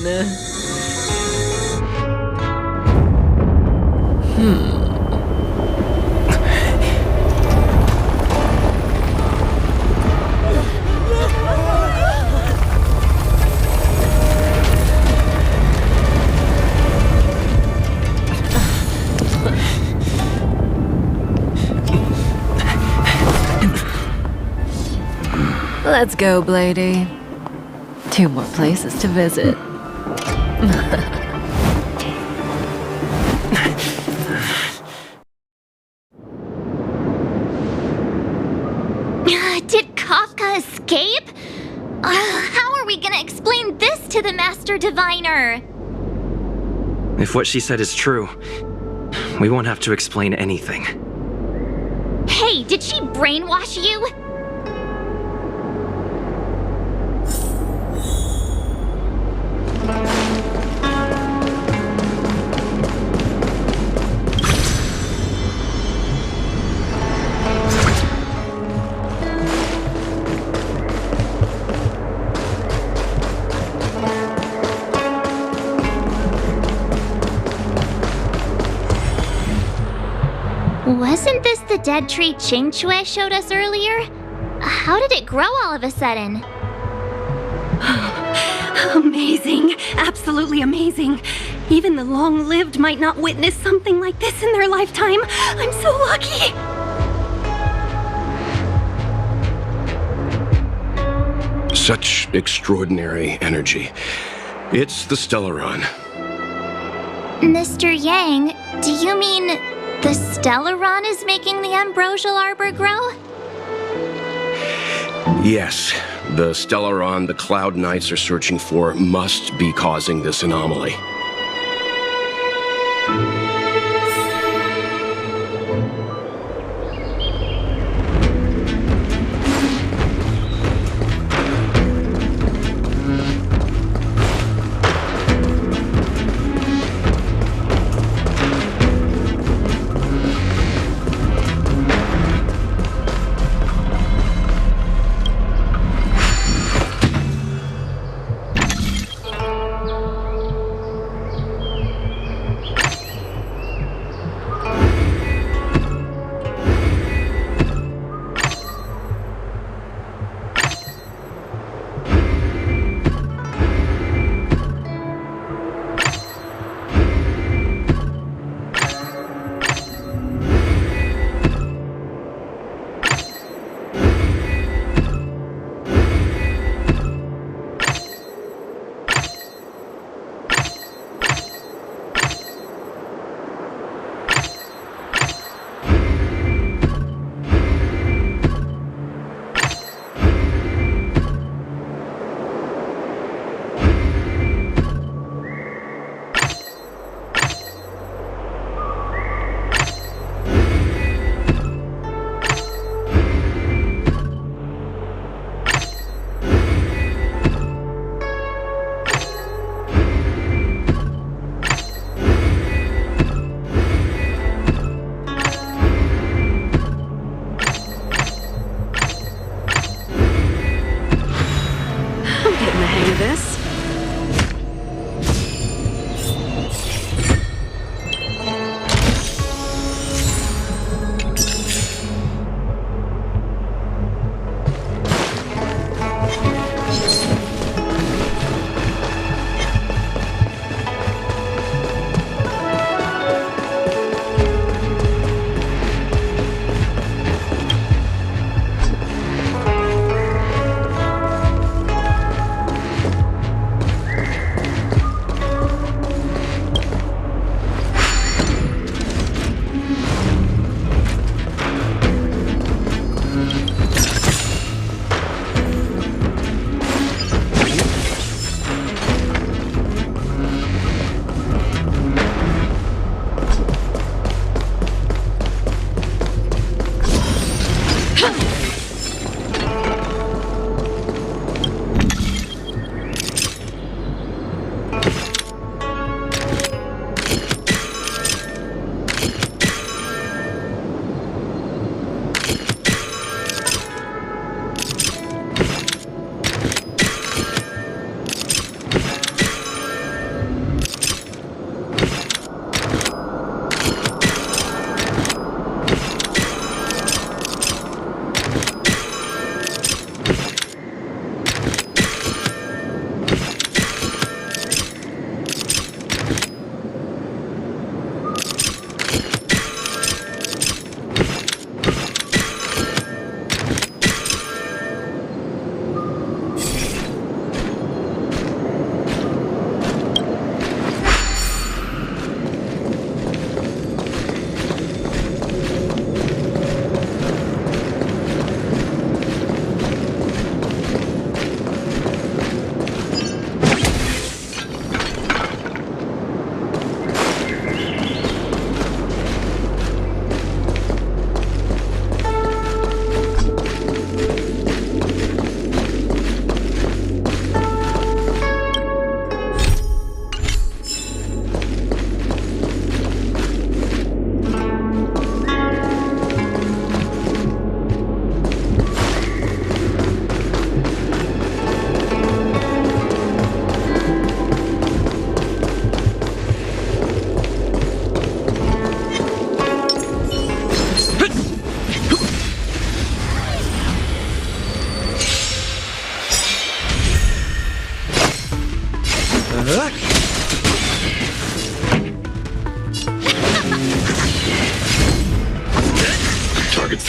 Let's go, Blady. 2 more places to visit. Did Kafka escape? How are we gonna explain this to the Master Diviner? If what she said is true, we won't have to explain anything. Hey, did she brainwash you? Wasn't this the dead tree Ching Chue showed us earlier? How did it grow all of a sudden? Amazing. Absolutely amazing. Even the long-lived might not witness something like this in their lifetime. I'm so lucky. Such extraordinary energy. It's the Stellaron. Mr. Yang, do you mean the Stellaron is making the ambrosial arbor grow? Yes, the Stellaron the Cloud Knights are searching for must be causing this anomaly.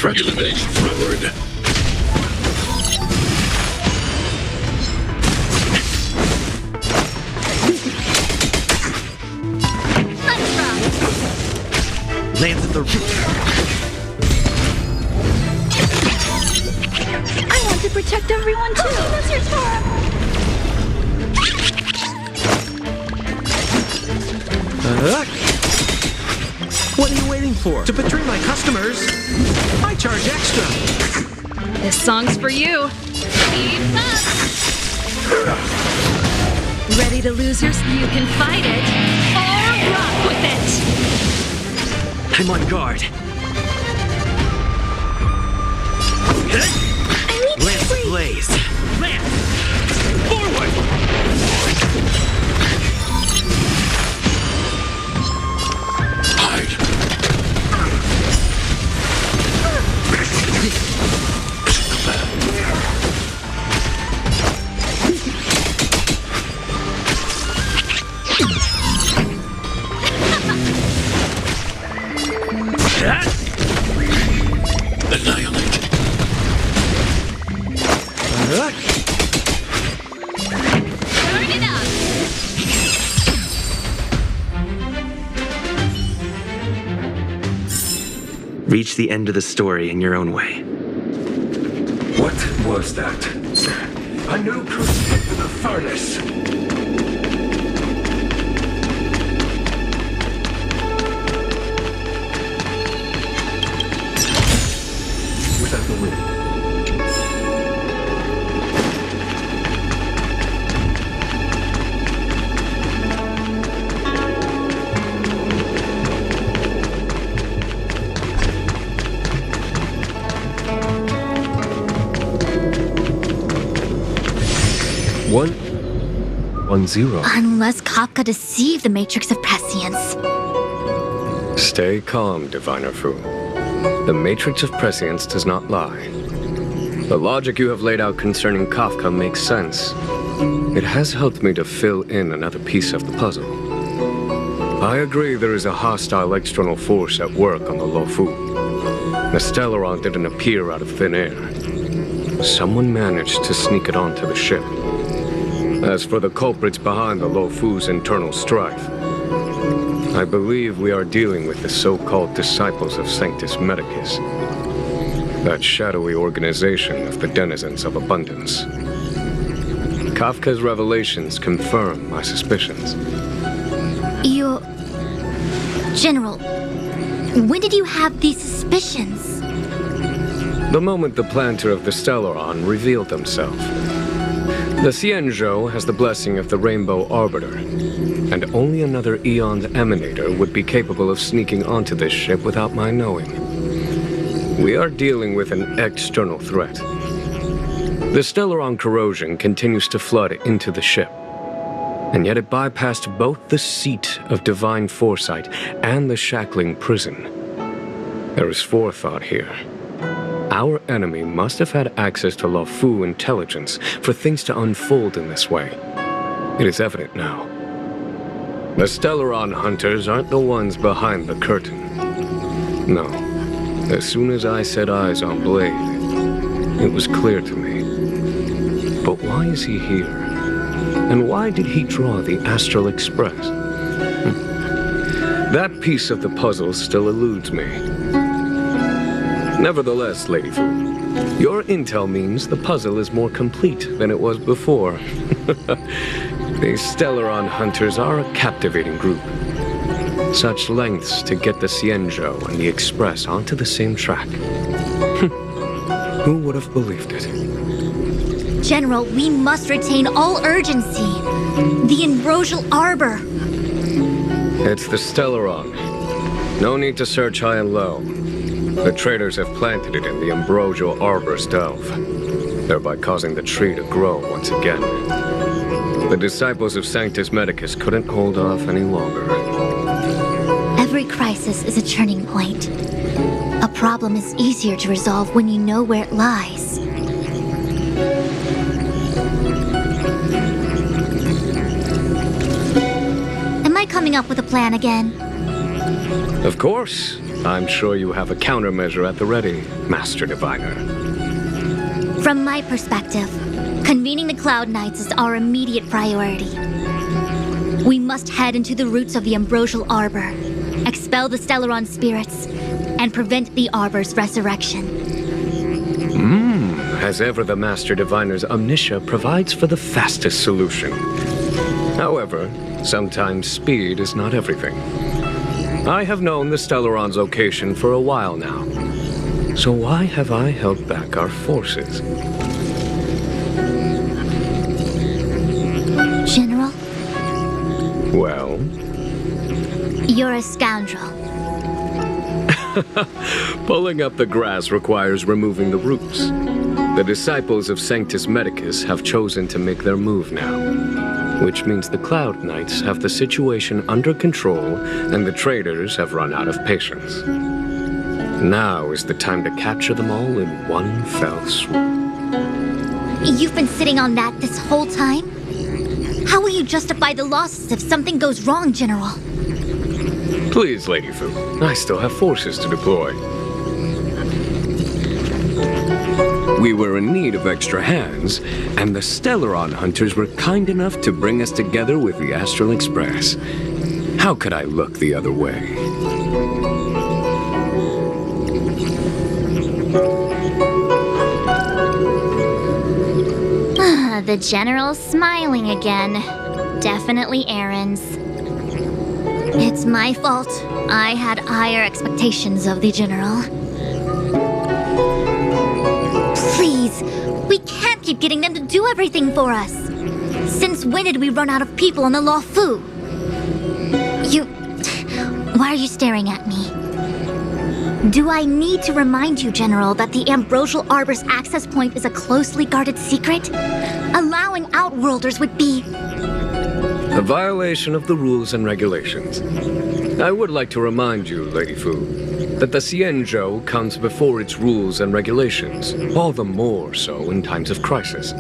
threat elimination forward. Lands at the root. I want to protect everyone too. That's your turn. What are you waiting for? To betray my customers? I charge extra. This song's for you. Keep up. Ready to lose yours? You can fight it or rock with it. I'm on guard. Lance ablaze. Lance! Forward! Hide. Annihilate. Turn it up. Reach the end of the story in your own way. What was that? A new crucifix in the furnace. Was that the wind? One, 1-0. Unless Kafka deceived the Matrix of Prescience. Stay calm, Diviner Fu. The Matrix of Prescience does not lie. The logic you have laid out concerning Kafka makes sense. It has helped me to fill in another piece of the puzzle. I agree there is a hostile external force at work on the Luofu. The Stellaron didn't appear out of thin air. Someone managed to sneak it onto the ship. As for the culprits behind the Luofu's internal strife, I believe we are dealing with the so-called disciples of Sanctus Medicus, that shadowy organization of the denizens of abundance. Kafka's revelations confirm my suspicions. General, when did you have these suspicions? The moment the planter of the Stellaron revealed himself. The Xianzhou has the blessing of the Rainbow Arbiter, and only another Eon's Emanator would be capable of sneaking onto this ship without my knowing. We are dealing with an external threat. The Stellaron corrosion continues to flood into the ship, and yet it bypassed both the seat of divine foresight and the shackling prison. There is forethought here. Our enemy must have had access to Luofu intelligence for things to unfold in this way. It is evident now. The Stellaron hunters aren't the ones behind the curtain. No. As soon as I set eyes on Blade, it was clear to me. But why is he here? And why did he draw the Astral Express? That piece of the puzzle still eludes me. Nevertheless, Lady Fu, your intel means the puzzle is more complete than it was before. The Stellaron hunters are a captivating group. Such lengths to get the Xianzhou and the Express onto the same track. Who would have believed it? General, we must retain all urgency. The Ambrosial Arbor. It's the Stellaron. No need to search high and low. The traders have planted it in the Ambrosial Arbor's delve, thereby causing the tree to grow once again. The disciples of Sanctus Medicus couldn't hold off any longer. Every crisis is a turning point. A problem is easier to resolve when you know where it lies. Am I coming up with a plan again? Of course. I'm sure you have a countermeasure at the ready, Master Diviner. From my perspective, convening the Cloud Knights is our immediate priority. We must head into the roots of the Ambrosial Arbor, expel the Stellaron spirits, and prevent the Arbor's resurrection. As ever, the Master Diviner's omniscia provides for the fastest solution. However, sometimes speed is not everything. I have known the Stellaron's location for a while now. So why have I held back our forces? General? Well? You're a scoundrel. Pulling up the grass requires removing the roots. The disciples of Sanctus Medicus have chosen to make their move now, which means the Cloud Knights have the situation under control and the traitors have run out of patience. Now is the time to capture them all in one fell swoop. You've been sitting on that this whole time? How will you justify the losses if something goes wrong, General? Please, Lady Fu, I still have forces to deploy. We were in need of extra hands, and the Stellaron hunters were kind enough to bring us together with the Astral Express. How could I look the other way? The General's smiling again. Definitely errands. It's my fault. I had higher expectations of the General. Please, we can't keep getting them to do everything for us. Since when did we run out of people on the Law Fu? Why are you staring at me? Do I need to remind you, General, that the Ambrosial Arbor's access point is a closely guarded secret? Allowing Outworlders would be... a violation of the rules and regulations. I would like to remind you, Lady Fu, that the Xianzhou comes before its rules and regulations, all the more so in times of crisis.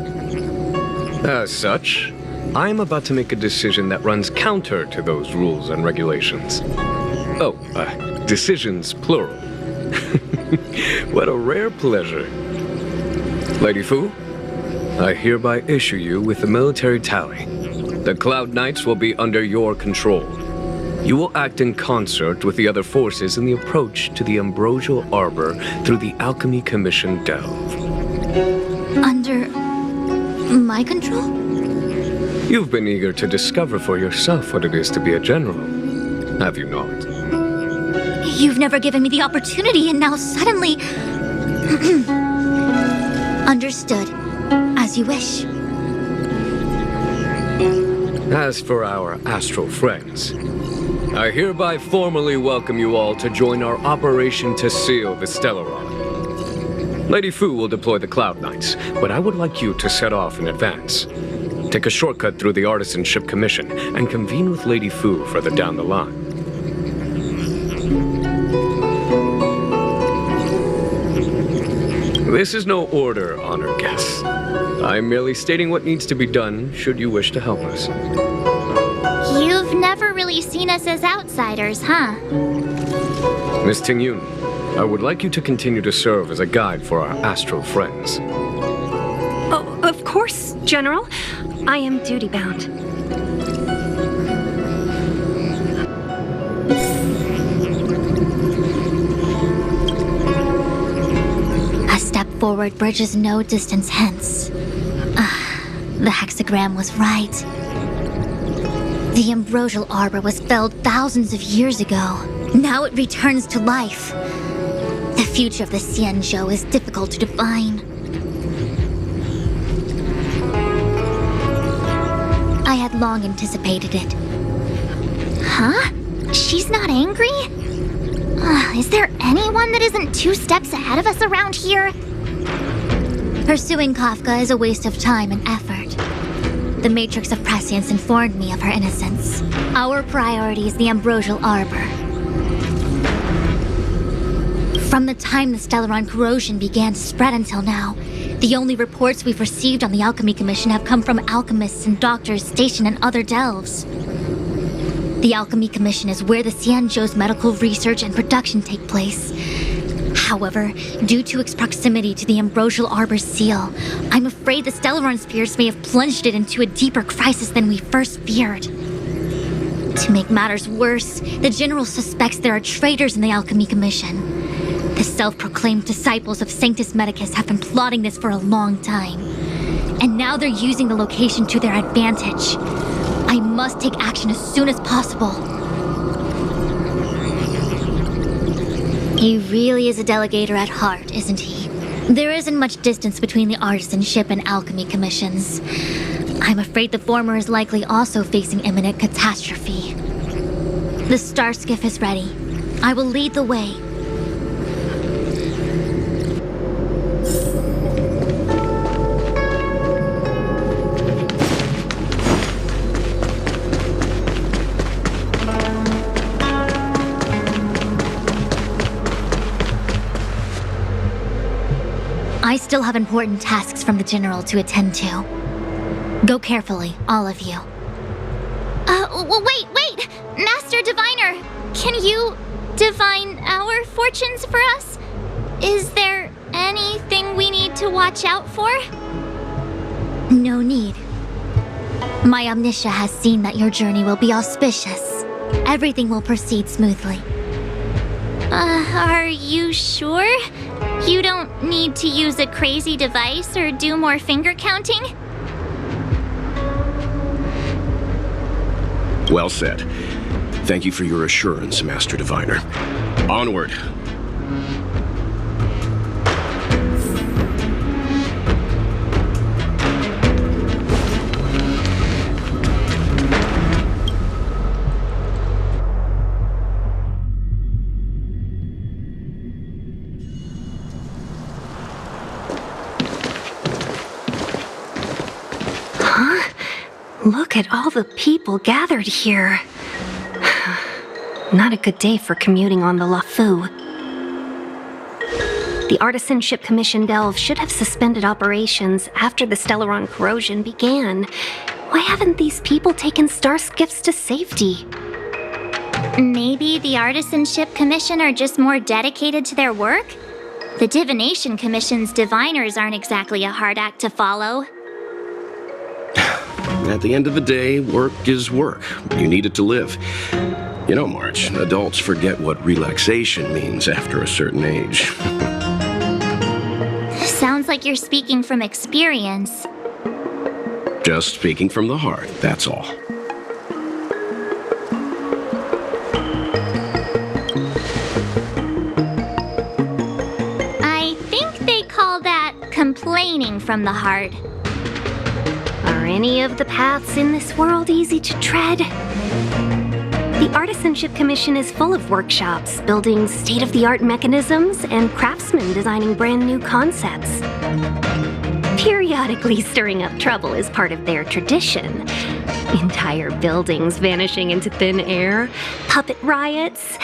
As such, I am about to make a decision that runs counter to those rules and regulations. Oh, decisions plural. What a rare pleasure. Lady Fu, I hereby issue you with the military tally. The Cloud Knights will be under your control. You will act in concert with the other forces in the approach to the Ambrosial Arbor through the Alchemy Commission delve. Under... my control? You've been eager to discover for yourself what it is to be a general, have you not? You've never given me the opportunity, and now suddenly... Understood. As you wish. As for our astral friends, I hereby formally welcome you all to join our operation to seal the Stellaron. Lady Fu will deploy the Cloud Knights, but I would like you to set off in advance. Take a shortcut through the Artisanship Commission and convene with Lady Fu further down the line. This is no order, honored guests. I'm merely stating what needs to be done should you wish to help us. You've never really seen us as outsiders, huh? Miss Tingyun, I would like you to continue to serve as a guide for our astral friends. Oh, of course, General. I am duty-bound. A step forward bridges no distance hence. The hexagram was right. The Ambrosial Arbor was felled thousands of years ago. Now it returns to life. The future of the Xianzhou is difficult to define. I had long anticipated it. Huh? She's not angry? Is there anyone that isn't 2 steps ahead of us around here? Pursuing Kafka is a waste of time and effort. The Matrix of Prescience informed me of her innocence. Our priority is the Ambrosial Arbor. From the time the Stellaron corrosion began to spread until now, the only reports we've received on the Alchemy Commission have come from alchemists and doctors stationed in other delves. The Alchemy Commission is where the Xianzhou's medical research and production take place. However, due to its proximity to the Ambrosial Arbor's seal, I'm afraid the Stellaron spheres may have plunged it into a deeper crisis than we first feared. To make matters worse, the General suspects there are traitors in the Alchemy Commission. The self-proclaimed disciples of Sanctus Medicus have been plotting this for a long time. And now they're using the location to their advantage. I must take action as soon as possible. He really is a delegator at heart, isn't he? There isn't much distance between the Artisanship and Alchemy Commissions. I'm afraid the former is likely also facing imminent catastrophe. The star skiff is ready. I will lead the way. I still have important tasks from the General to attend to. Go carefully, all of you. Wait! Master Diviner! Can you divine our fortunes for us? Is there anything we need to watch out for? No need. My Omniscia has seen that your journey will be auspicious. Everything will proceed smoothly. Are you sure? You don't need to use a crazy device or do more finger counting? Well said. Thank you for your assurance, Master Diviner. Onward. Look at all the people gathered here. Not a good day for commuting on the LaFu. The Artisanship Commission Delve should have suspended operations after the Stellaron corrosion began. Why haven't these people taken star skiffs to safety? Maybe the Artisanship Commission are just more dedicated to their work? The Divination Commission's diviners aren't exactly a hard act to follow. At the end of the day, work is work. You need it to live. You know, March, adults forget what relaxation means after a certain age. Sounds like you're speaking from experience. Just speaking from the heart, that's all. I think they call that complaining from the heart. Are any of the paths in this world easy to tread? The Artisanship Commission is full of workshops, building state-of-the-art mechanisms, and craftsmen designing brand new concepts. Periodically stirring up trouble is part of their tradition. Entire buildings vanishing into thin air, puppet riots.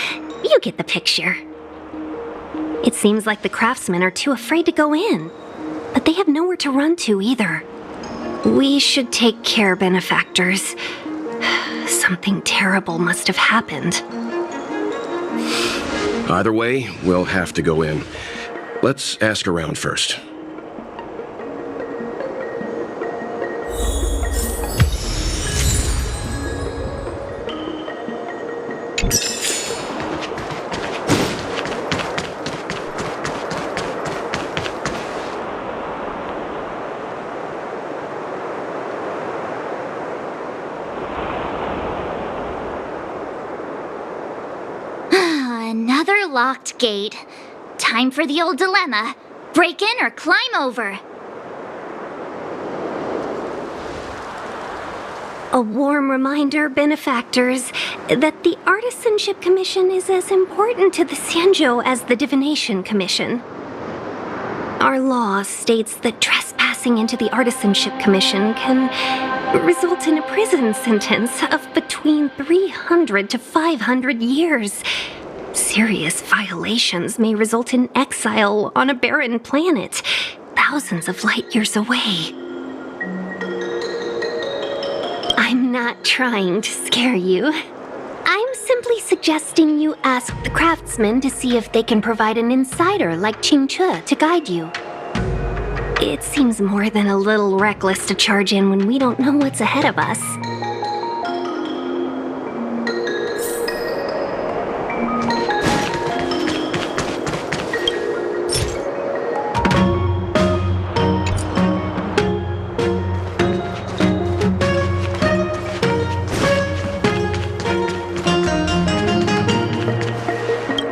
You get the picture. It seems like the craftsmen are too afraid to go in, but they have nowhere to run to either. We should take care, benefactors. Something terrible must have happened. Either way, we'll have to go in. Let's ask around first. Another locked gate. Time for the old dilemma. Break in or climb over? A warm reminder, benefactors, that the Artisanship Commission is as important to the Xianzhou as the Divination Commission. Our law states that trespassing into the Artisanship Commission can result in a prison sentence of between 300 to 500 years. Serious violations may result in exile on a barren planet, thousands of light years away. I'm not trying to scare you. I'm simply suggesting you ask the craftsmen to see if they can provide an insider like Qingche to guide you. It seems more than a little reckless to charge in when we don't know what's ahead of us.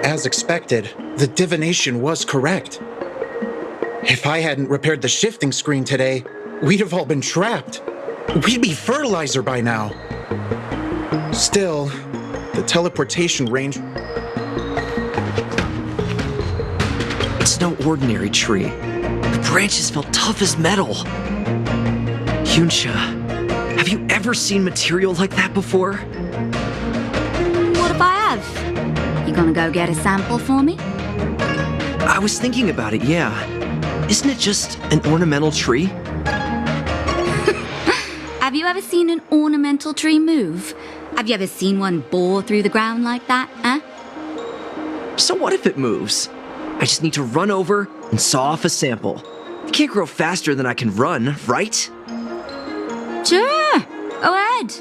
As expected, the divination was correct. If I hadn't repaired the shifting screen today, we'd have all been trapped. We'd be fertilizer by now. Still, the teleportation range... It's no ordinary tree. The branches felt tough as metal. Yuncha, have you ever seen material like that before? What if I have? You gonna go get a sample for me? I was thinking about it, yeah. Isn't it just an ornamental tree? Have you ever seen an ornamental tree move? Have you ever seen one bore through the ground like that, huh? So what if it moves? I just need to run over and saw off a sample. It can't grow faster than I can run, right? Sure, go ahead.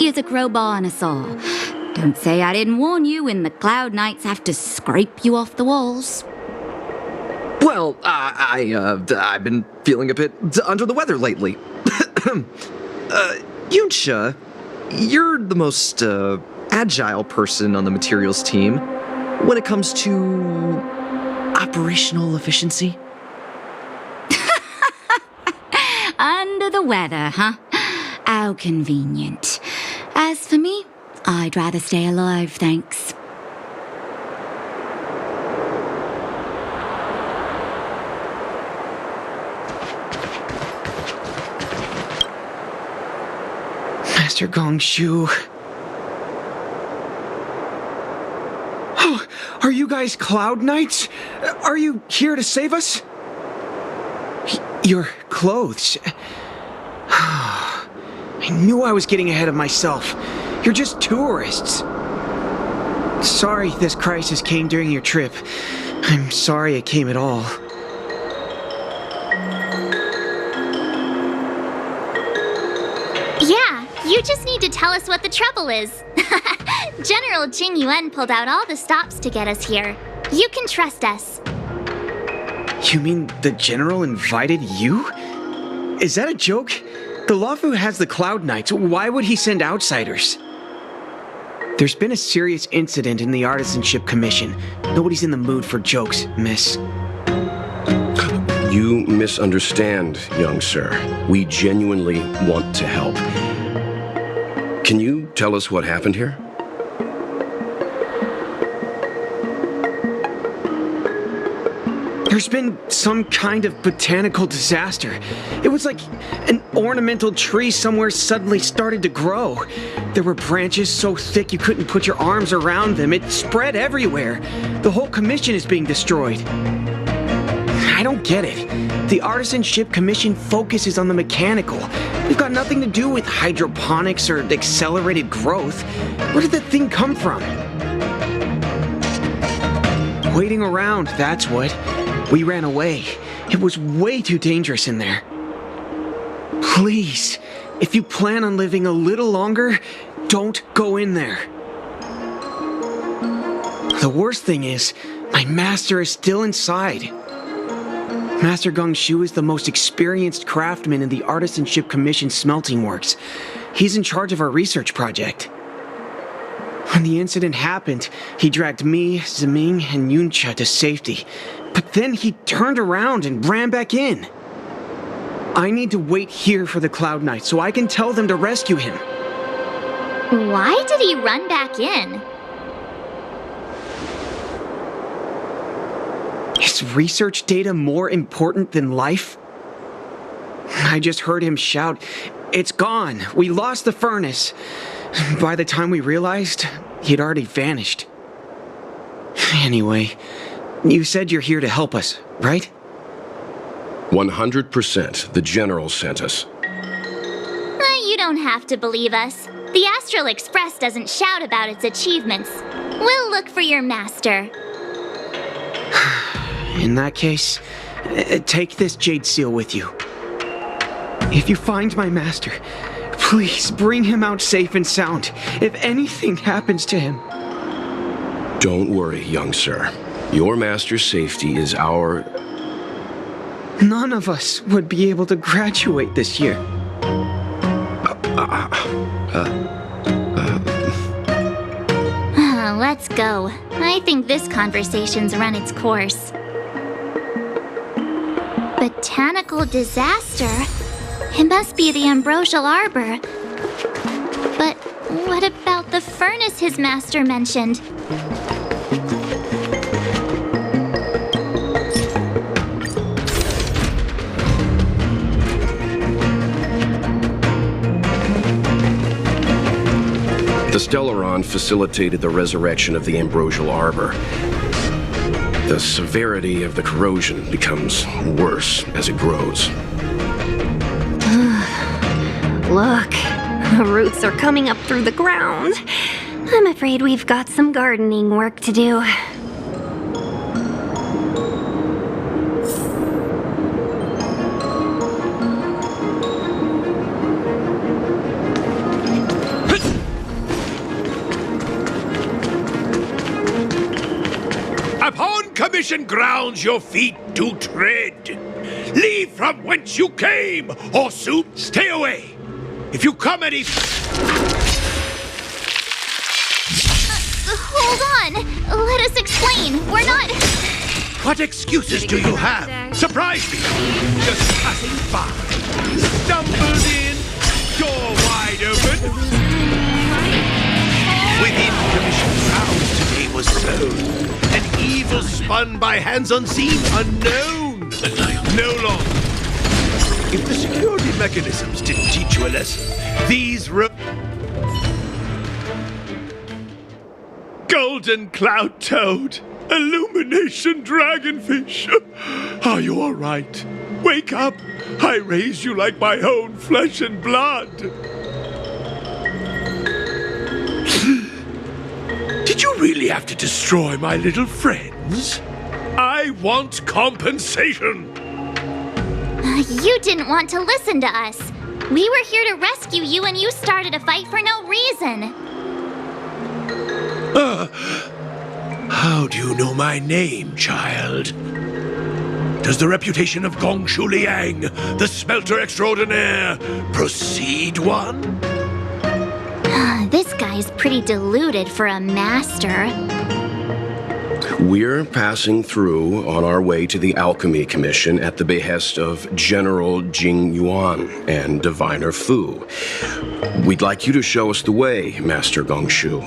Here's a crowbar and a saw. Don't say I didn't warn you when the Cloud Knights have to scrape you off the walls. Well, I've been feeling a bit under the weather lately. Yuncha, you're the most agile person on the materials team when it comes to operational efficiency. Under the weather, huh? How convenient. As for me, I'd rather stay alive, thanks. Master Gongshu. Oh, are you guys Cloud Knights? Are you here to save us? Your clothes. I knew I was getting ahead of myself. You're just tourists. Sorry this crisis came during your trip. I'm sorry it came at all. Yeah, you just need to tell us what the trouble is. General Jing Yuan pulled out all the stops to get us here. You can trust us. You mean the General invited you? Is that a joke? The Luofu has the Cloud Knights. Why would he send outsiders? There's been a serious incident in the Artisanship Commission. Nobody's in the mood for jokes, miss. You misunderstand, young sir. We genuinely want to help. Can you tell us what happened here? There's been some kind of botanical disaster. It was like an ornamental tree somewhere suddenly started to grow. There were branches so thick you couldn't put your arms around them. It spread everywhere. The whole commission is being destroyed. I don't get it. The Artisanship Commission focuses on the mechanical. We've got nothing to do with hydroponics or accelerated growth. Where did that thing come from? Waiting around, that's what. We ran away. It was way too dangerous in there. Please, if you plan on living a little longer, don't go in there. The worst thing is, my master is still inside. Master Gongshu is the most experienced craftsman in the Artisanship Commission smelting works. He's in charge of our research project. When the incident happened, he dragged me, Zeming, and Yuncha to safety. But then he turned around and ran back in. I need to wait here for the Cloud Knight so I can tell them to rescue him. Why did he run back in? Is research data more important than life? I just heard him shout, "It's gone! We lost the furnace!" By the time we realized, he'd already vanished. Anyway, you said you're here to help us, right? 100%. The General sent us. You don't have to believe us. The Astral Express doesn't shout about its achievements. We'll look for your master. In that case, take this jade seal with you. If you find my master, please bring him out safe and sound if anything happens to him. Don't worry, young sir. Your master's safety is our... None of us would be able to graduate this year. Let's go. I think this conversation's run its course. Botanical disaster? It must be the ambrosial arbor. But what about the furnace his master mentioned? The Stellaron facilitated the resurrection of the ambrosial arbor. The severity of the corrosion becomes worse as it grows. Look, the roots are coming up through the ground. I'm afraid we've got some gardening work to do. Upon commission grounds your feet do tread. Leave from whence you came, or soon stay away. If you come any... Hold on! Let us explain. We're not... What excuses do you have? Surprise me! Just passing by. Stumbled in, door wide open. Within commission grounds today was sown. An evil spun by hands unseen, unknown. No longer. If the security mechanisms didn't teach you a lesson, these Golden Cloud Toad, Illumination Dragonfish. Are you all right? Wake up. I raised you like my own flesh and blood. Did you really have to destroy my little friends? I want compensation. You didn't want to listen to us. We were here to rescue you and you started a fight for no reason. How do you know my name, child? Does the reputation of Gongshu Liang, the smelter extraordinaire, precede one? This guy's pretty deluded for a master. We're passing through on our way to the Alchemy Commission at the behest of General Jing Yuan and Diviner Fu. We'd like you to show us the way, Master Gongshu.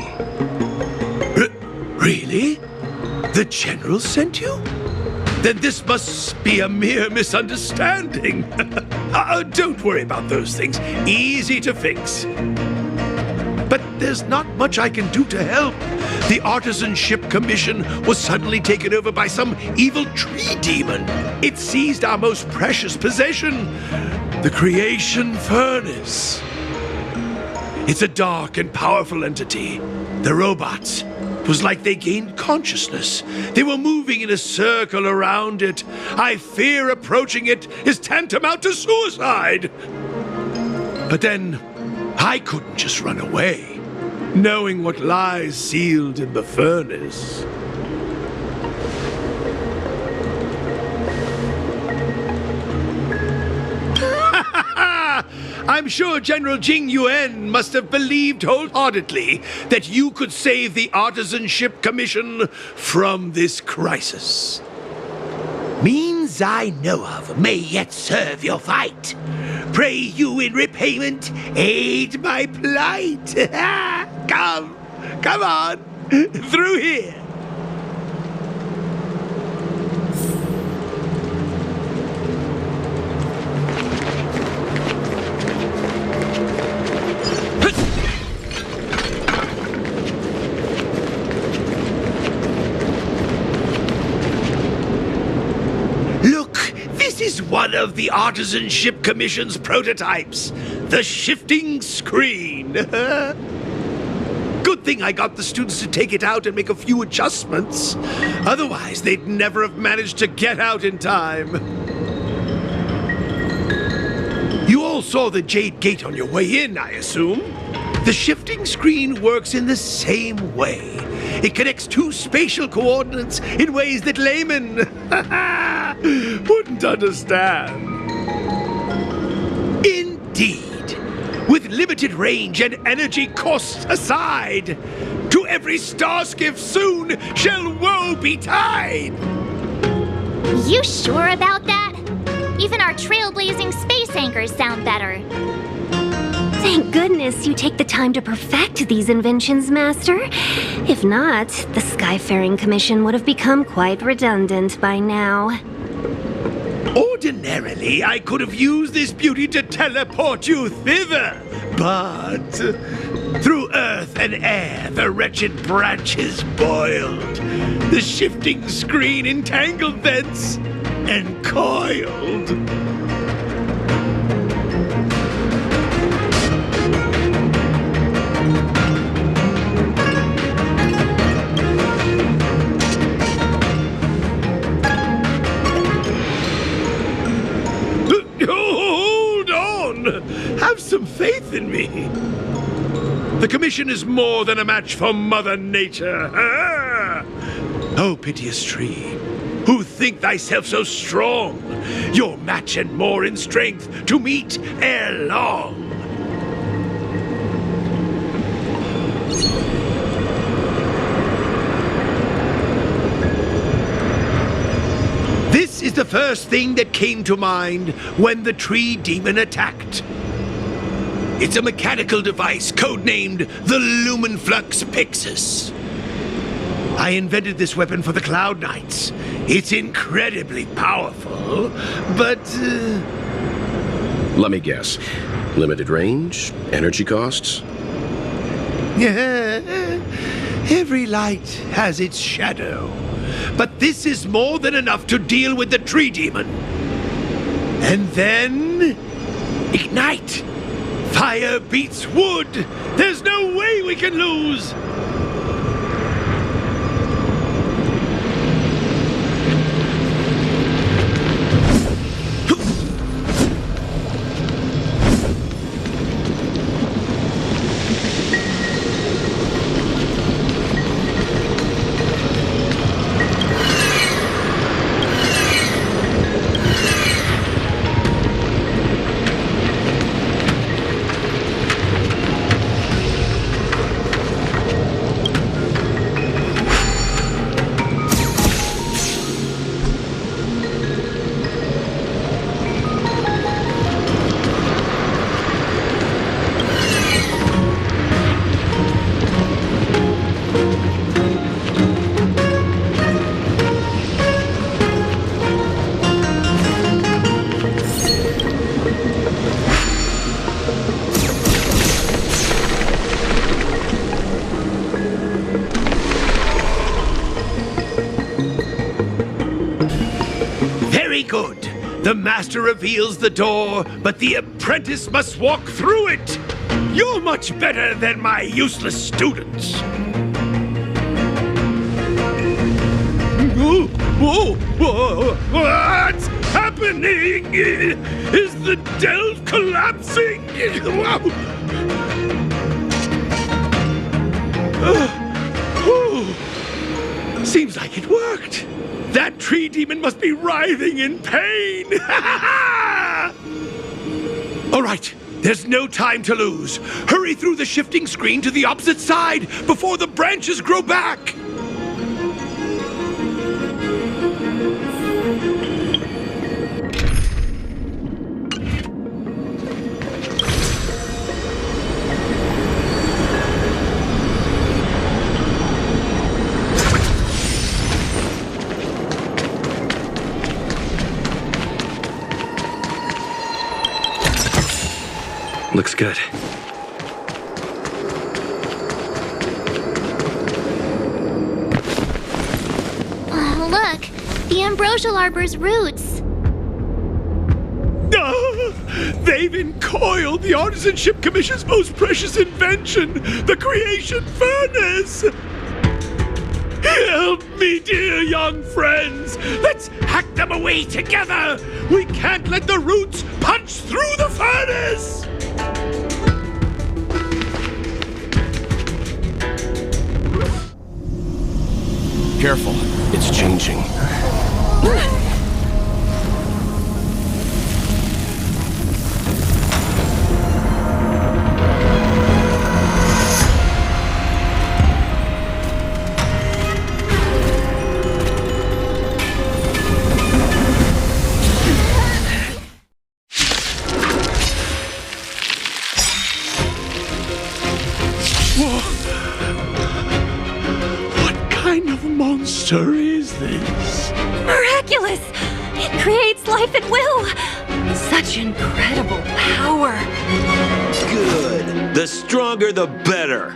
Really? The General sent you? Then this must be a mere misunderstanding. Don't worry about those things. Easy to fix. But there's not much I can do to help. The Artisanship Commission was suddenly taken over by some evil tree demon. It seized our most precious possession, the Creation Furnace. It's a dark and powerful entity. The robots. It was like they gained consciousness. They were moving in a circle around it. I fear approaching it is tantamount to suicide. But then, I couldn't just run away, knowing what lies sealed in the furnace. I'm sure General Jing Yuan must have believed wholeheartedly that you could save the Artisanship Commission from this crisis. Means I know of may yet serve your fight. Pray you in repayment aid my plight. Come on, through here. This is one of the Artisanship Commission's prototypes, the shifting screen. screen. Good thing I got the students to take it out and make a few adjustments. Otherwise, they'd never have managed to get out in time. You all saw the Jade Gate on your way in, I assume? The shifting screen works in the same way. It connects two spatial coordinates in ways that laymen wouldn't understand. Indeed. With limited range and energy costs aside, to every star skiff soon shall woe betide! You sure about that? Even our trailblazing space anchors sound better. Thank goodness you take the time to perfect these inventions, Master. If not, the Skyfaring Commission would have become quite redundant by now. Ordinarily, I could have used this beauty to teleport you thither, but through earth and air, the wretched branches boiled, the shifting screen entangled thence and coiled. Hold on! Have some faith in me. The Commission is more than a match for Mother Nature. Oh, piteous tree, who think thyself so strong, your match and more in strength to meet ere long. This is the first thing that came to mind when the tree demon attacked. It's a mechanical device codenamed the Lumenflux Pixis. I invented this weapon for the Cloud Knights. It's incredibly powerful, but... Let me guess. Limited range? Energy costs? Every light has its shadow. But this is more than enough to deal with the tree demon. And then... ignite! Fire beats wood! There's no way we can lose! Good. The master reveals the door, but the apprentice must walk through it. You're much better than my useless students. What's happening? Is the delve collapsing? Seems like it worked. That tree demon must be writhing in pain! All right, there's no time to lose. Hurry through the shifting screen to the opposite side before the branches grow back! Looks good. Oh, look! The ambrosial arbor's roots! They've encoiled the Artisanship Commission's most precious invention, the creation furnace! Help me, dear young friends! Let's hack them away together! We can't let the roots punch through the furnace! Careful, it's changing. What kind of monster is this? Miraculous! It creates life at will! Such incredible power! Good. The stronger, the better.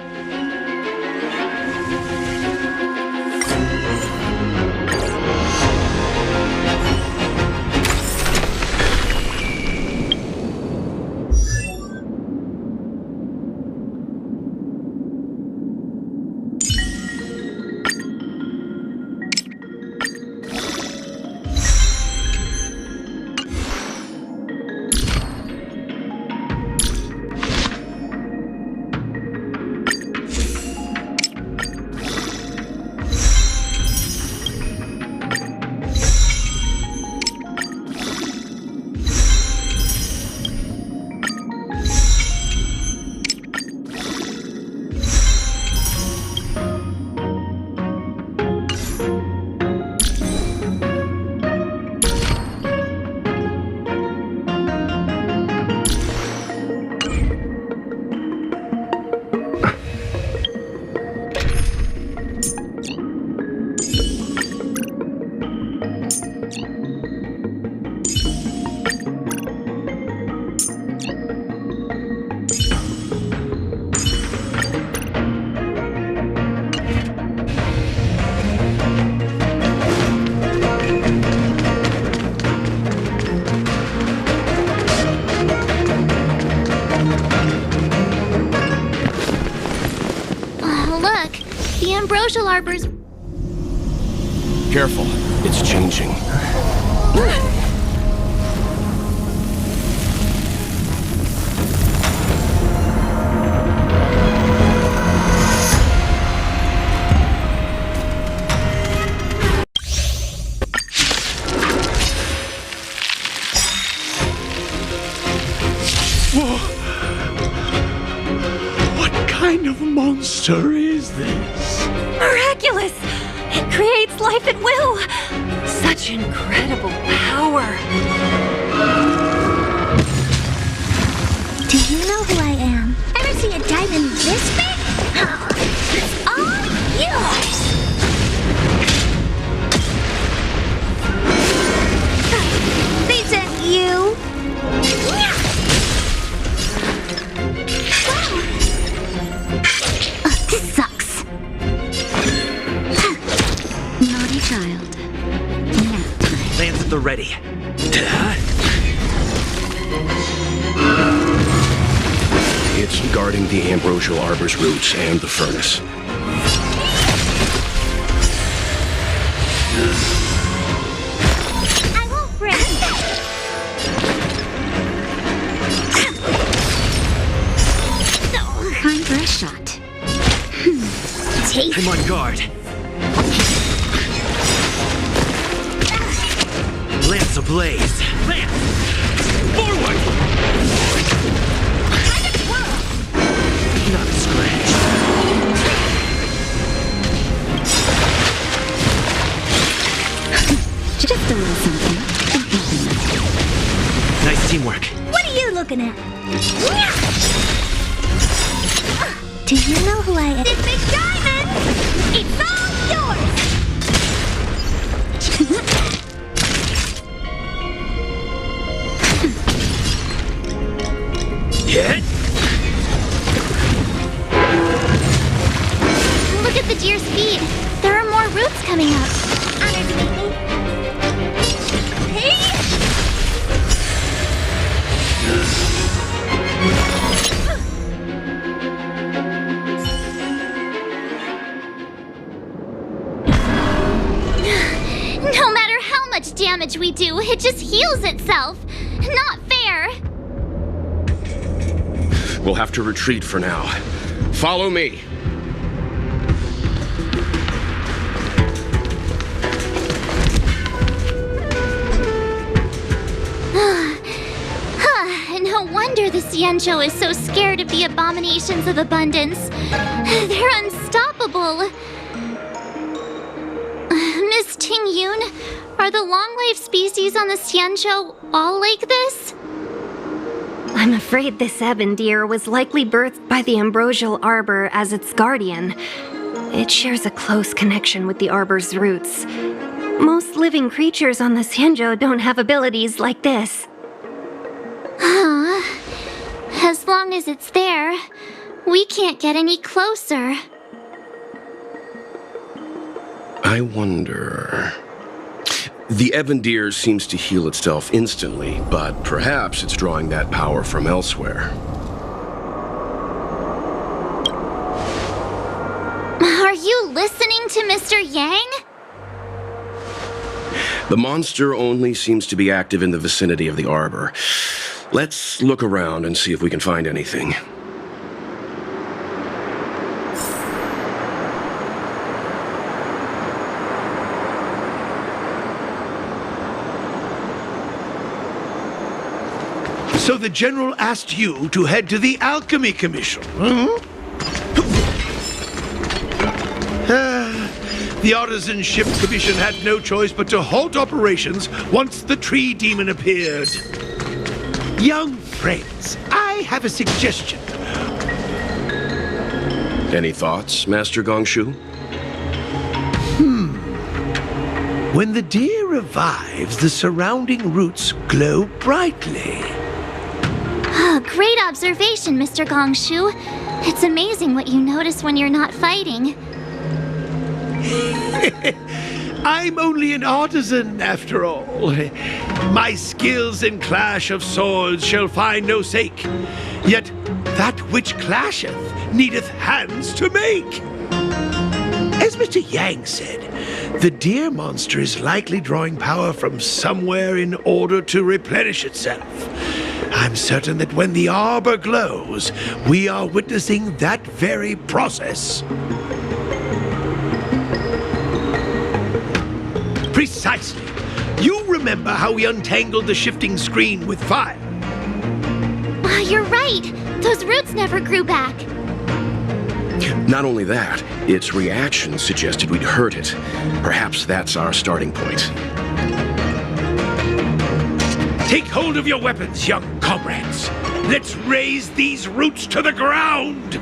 Ambrosial arbors. Careful, it's changing. Whoa. What kind of monster is this? Miraculous! It creates life at will! Such incredible power! Do you know who I am? Ever see a diamond this big? Oh, it's all yours! They sent you! This sucks. Naughty child. Lance at the ready. It's guarding the ambrosial arbor's roots and the furnace. I won't break. Time for a shot. Take. I'm on guard. Lance ablaze. Lance! Forward! Not a scratch. Just a little something. Nice teamwork. What are you looking at? Do you know who I am? This big diamond! It's all yours! Hit! Look at the deer's feet. There are more roots coming up. Underneath me. Hey! No matter how much damage we do, it just heals itself. Not fair. We'll have to retreat for now. Follow me. No wonder the Xianzhou is so scared of the abominations of abundance. They're unstoppable. Miss Ting Yun, are the long-life species on the Xianzhou all like this? I'm afraid this ebon deer was likely birthed by the ambrosial arbor as its guardian. It shares a close connection with the arbor's roots. Most living creatures on the Xianzhou don't have abilities like this. As long as it's there, we can't get any closer. I wonder... The ebon deer seems to heal itself instantly, but perhaps it's drawing that power from elsewhere. Are you listening to Mr. Yang? The monster only seems to be active in the vicinity of the arbor. Let's look around and see if we can find anything. So the General asked you to head to the Alchemy Commission, huh? The Artisan Ship Commission had no choice but to halt operations once the tree demon appeared. Young friends, I have a suggestion. Any thoughts, Master Gongshu? When the deer revives, the surrounding roots glow brightly. Great observation, Mr. Gongshu. It's amazing what you notice when you're not fighting. I'm only an artisan, after all. My skills in clash of swords shall find no sake. Yet that which clasheth needeth hands to make. As Mr. Yang said, the deer monster is likely drawing power from somewhere in order to replenish itself. I'm certain that when the arbor glows, we are witnessing that very process. Precisely. You remember how we untangled the shifting screen with fire? You're right. Those roots never grew back. Not only that, its reaction suggested we'd hurt it. Perhaps that's our starting point. Take hold of your weapons, young comrades. Let's raze these roots to the ground!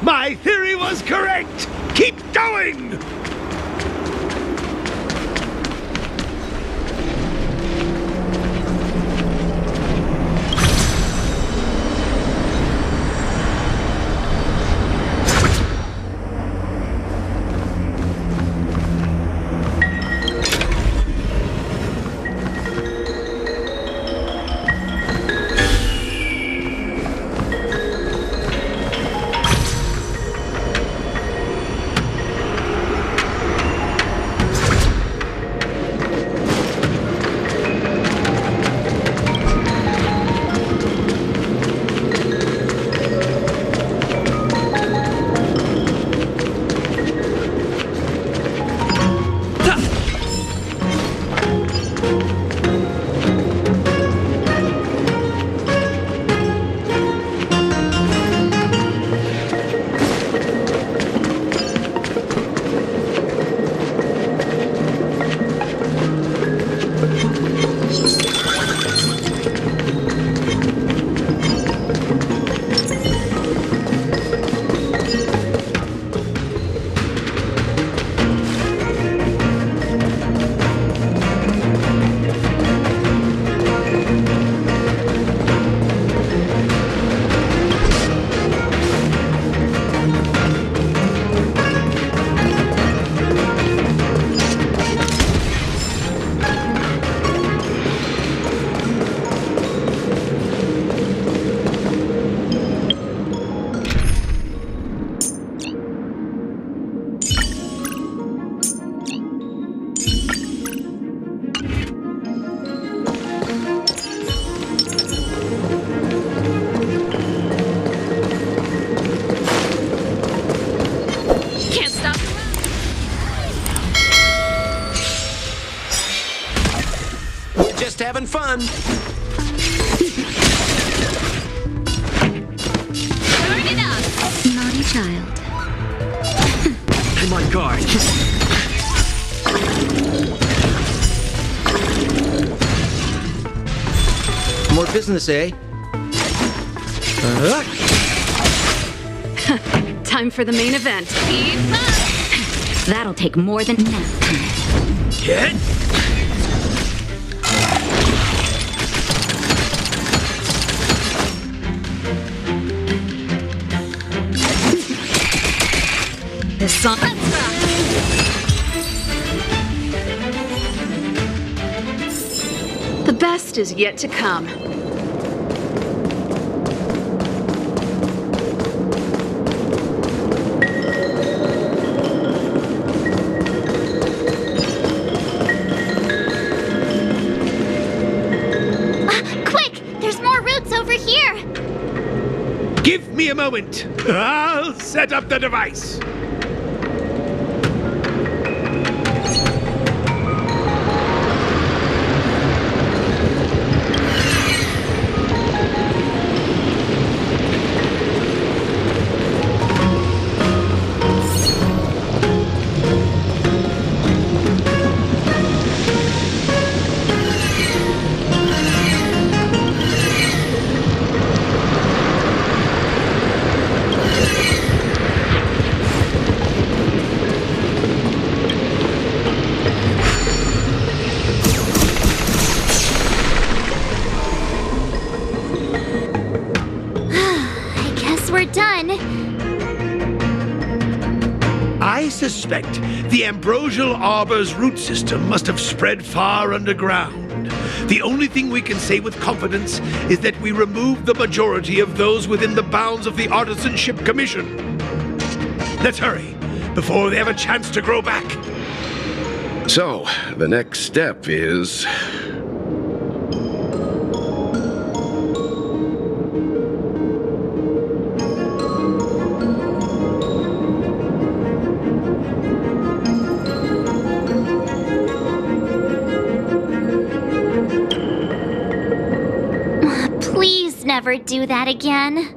My theory was correct! Keep going! just having fun. Turn it up! Naughty child. I'm on guard. More business, eh? Time for the main event. Keep up! That'll take more than nap time. Get? This song. Let's rock! The best is yet to come. Quick! There's more roots over here! Give me a moment. I'll set up the device. I guess we're done. I suspect the ambrosial arbor's root system must have spread far underground. The only thing we can say with confidence is that we removed the majority of those within the bounds of the Artisanship Commission. Let's hurry, before they have a chance to grow back. So, the next step is... Please never do that again.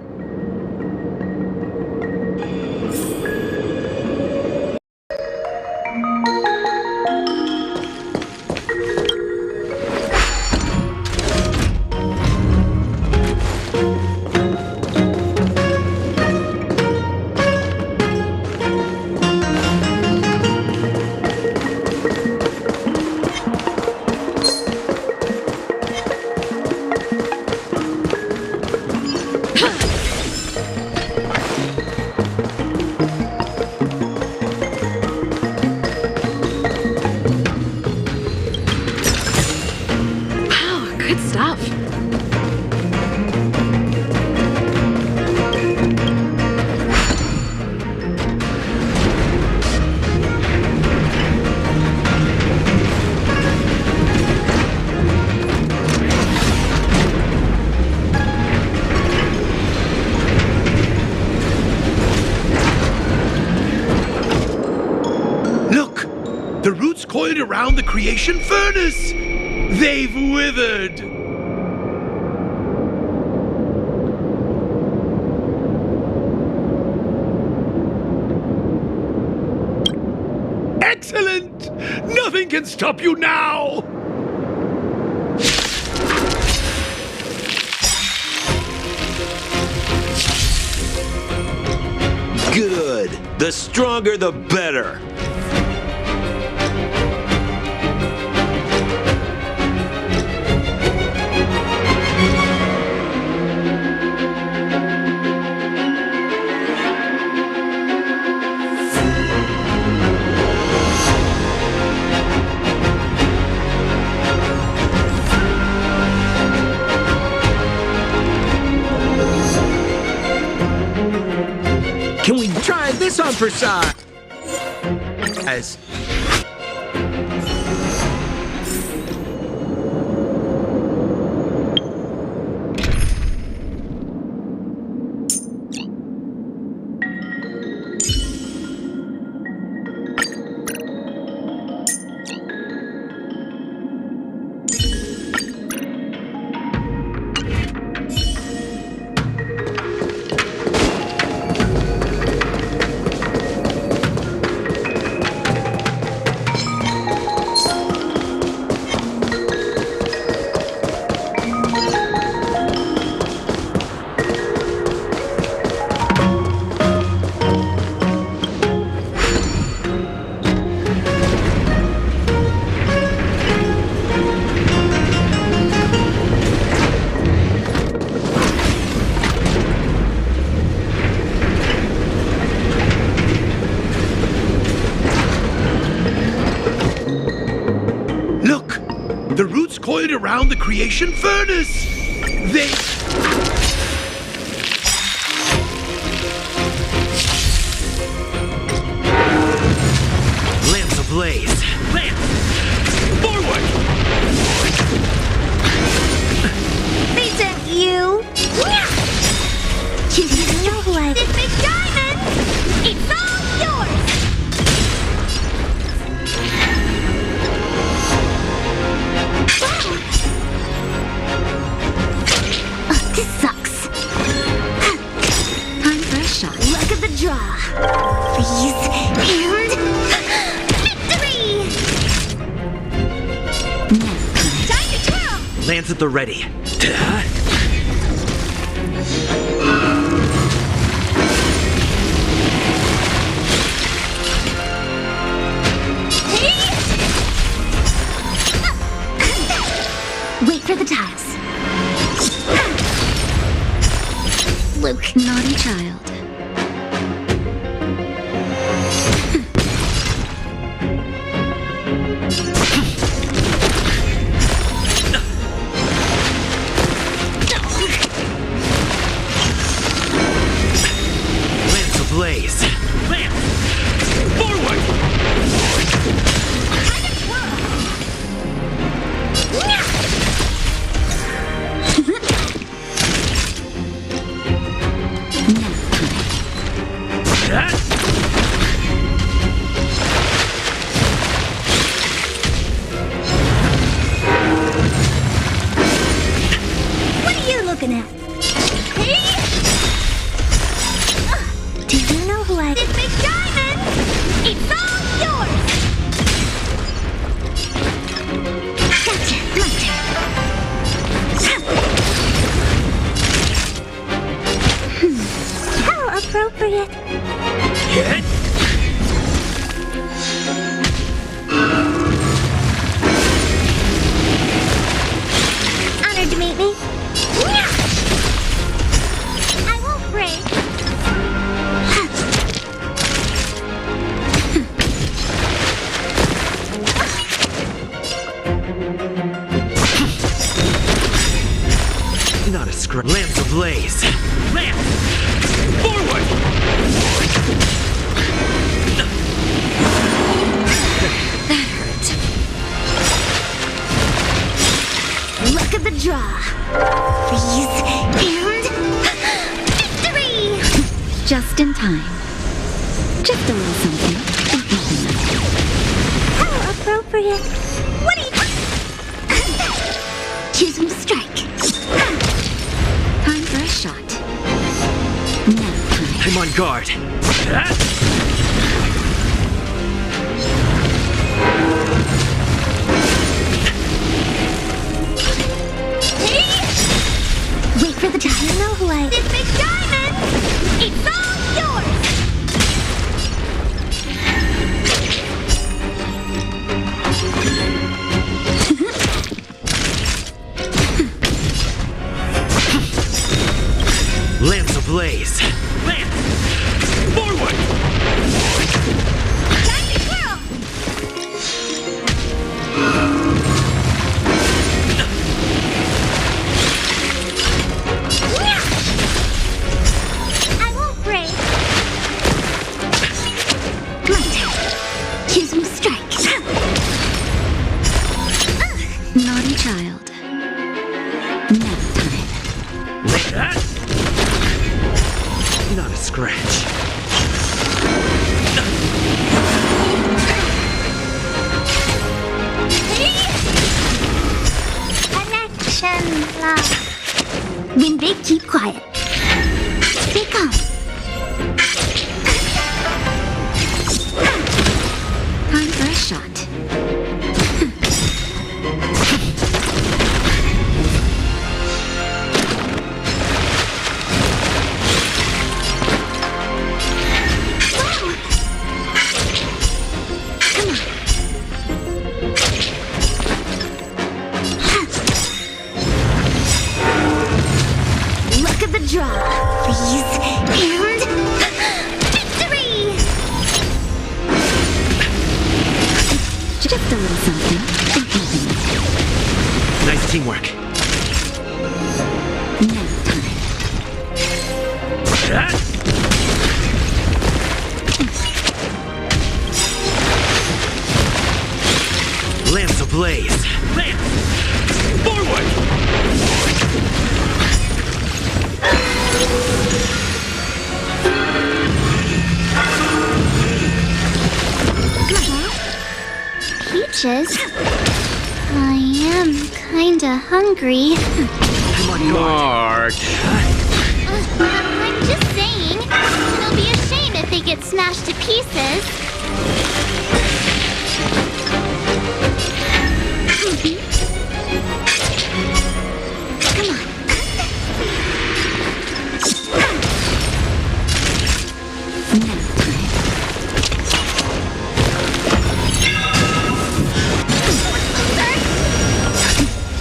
Wow, good stuff. Look! The roots coiled around the creation furnace! They've withered! Excellent! Nothing can stop you now! Good. The stronger, the better. Can we try this on for size? As deployed around the creation furnace. They... Lamps ablaze. Lamps! Forward! They sent you. You didn't know who I... This big diamond! It's all yours! Oh, this sucks. Time for a shot. Look at the draw. Please. And... victory! Now, time to twirl! Lance at the ready. Wait for the tiles. Luke, naughty child. Lance ablaze. Lance! Forward! What are you looking at? Do you know who I... This big diamond! It's all yours! Gotcha, my turn. How appropriate. Honored to meet me. I won't break. Not a scrap. Lamps ablaze. Lance! Forward! Look at the draw. Please. And... victory! Just in time. Just a little something. How appropriate. What are you... Choose him to strike. Time for a shot. Now time. I'm on guard. Wait for the time. You know who I... This big diamond! It's all yours! Lamps ablaze. Lance! Forward! Time to twirl! I won't break. My turn. Choose him to strike. Naughty child. Now time. Not a scratch. Connection lost. When big, keep quiet. Stay calm. Time for a shot. Draw, please, and victory! Just a little something. Nice teamwork. Lance ablaze. Lance! Forward! Peaches? I am kinda hungry. Mark. I'm just saying, it'll be a shame if they get smashed to pieces. Come on.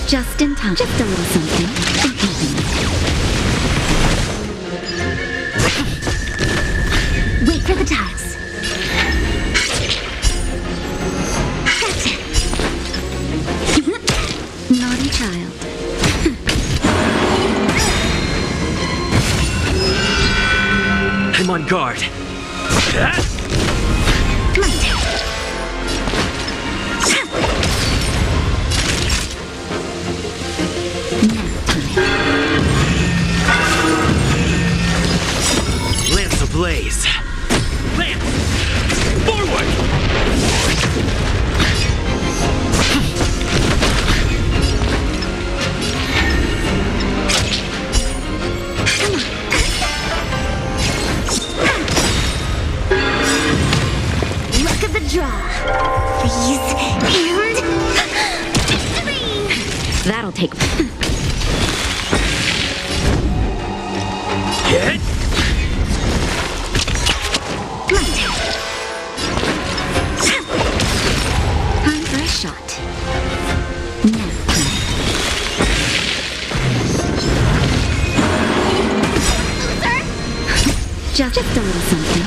Just in time. Just a little something. Wait for the tiles. Gotcha. Naughty child. I'm on guard. Lance ablaze. Lance! Forward! Look at the draw. Freeze and victory. That'll take. Hit! Time for a shot. Just a little something.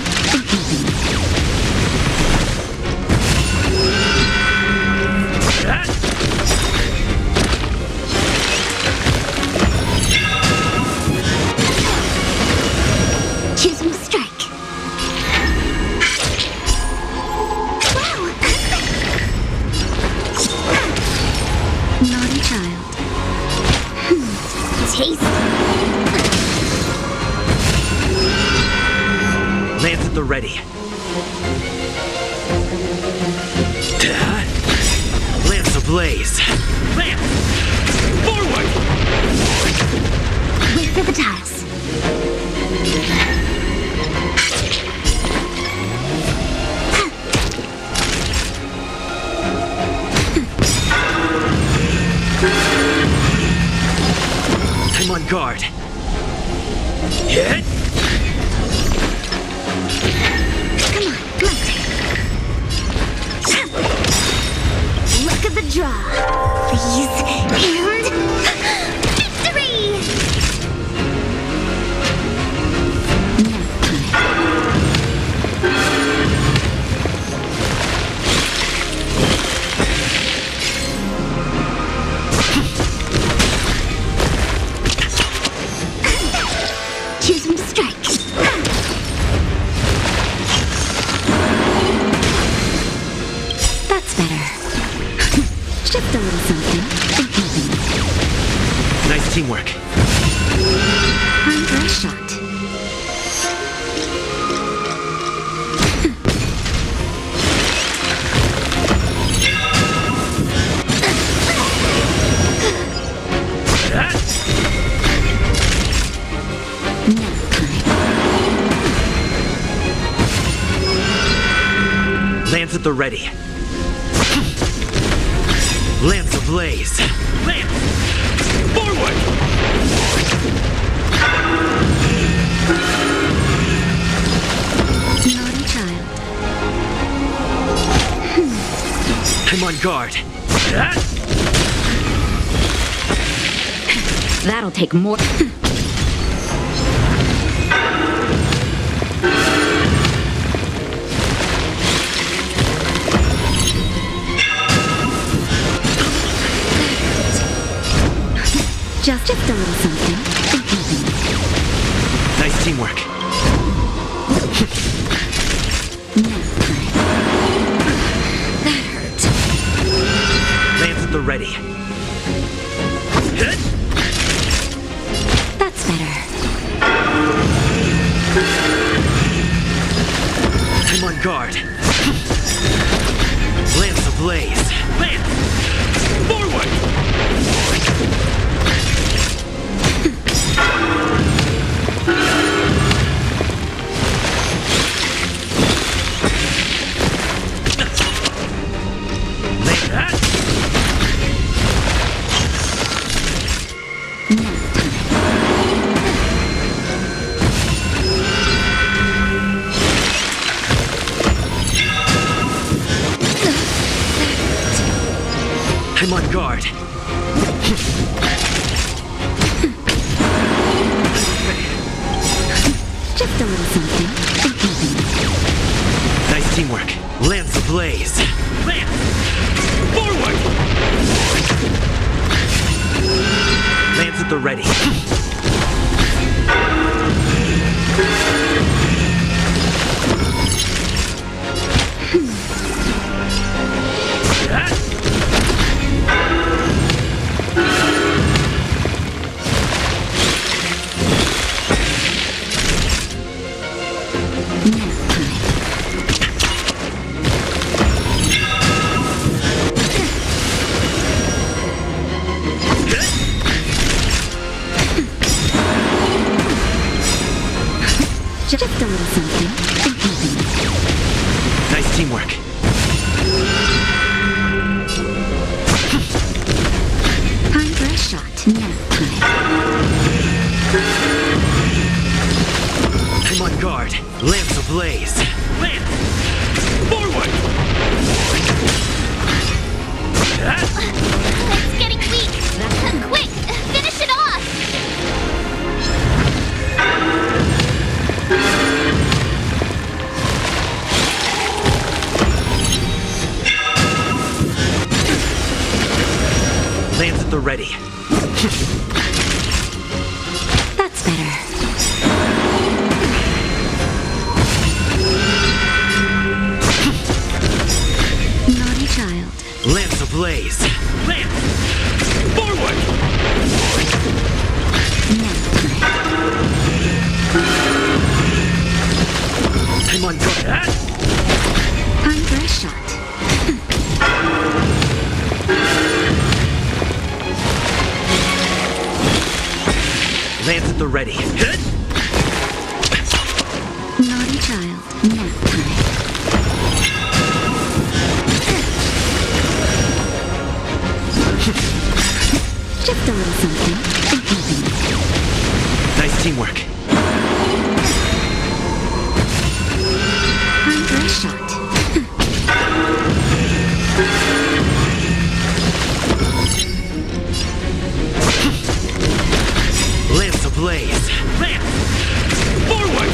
Choose from strike. Wow! Naughty child. Taste. Lance at the ready. Lance ablaze. Lance! Forward! Wait for the tiles. I'm on guard. Hit! Come on. Look at the draw. Freeze and victory! Choose from strike. That's better. Just a little something. Nice teamwork. Time for a shot. Lance at the ready. Lance ablaze. Lance! Forward! Naughty child. I'm on guard. That'll take more. Just a little something. Nice teamwork. That hurt. Lands at the ready. That's better. I'm on guard. Lance ablaze. Lance! Forward! Lance that! I'm on guard. Just a little something. Nice teamwork. Lance ablaze. Lance! Forward! Lance at the ready. Just a little something. Nice teamwork. Time for a shot. Now. I'm on guard. Lance ablaze. Lance! Forward! It's getting weak. Quick, finish it off. Lance at the ready. That's better. Naughty child. Lance ablaze. Lance! Forward! I'm on guard. Time for a shot. Lance at the ready. Naughty child. Now. Just a little something. Nice teamwork. Time for a shot. Lance ablaze. Lance! Forward!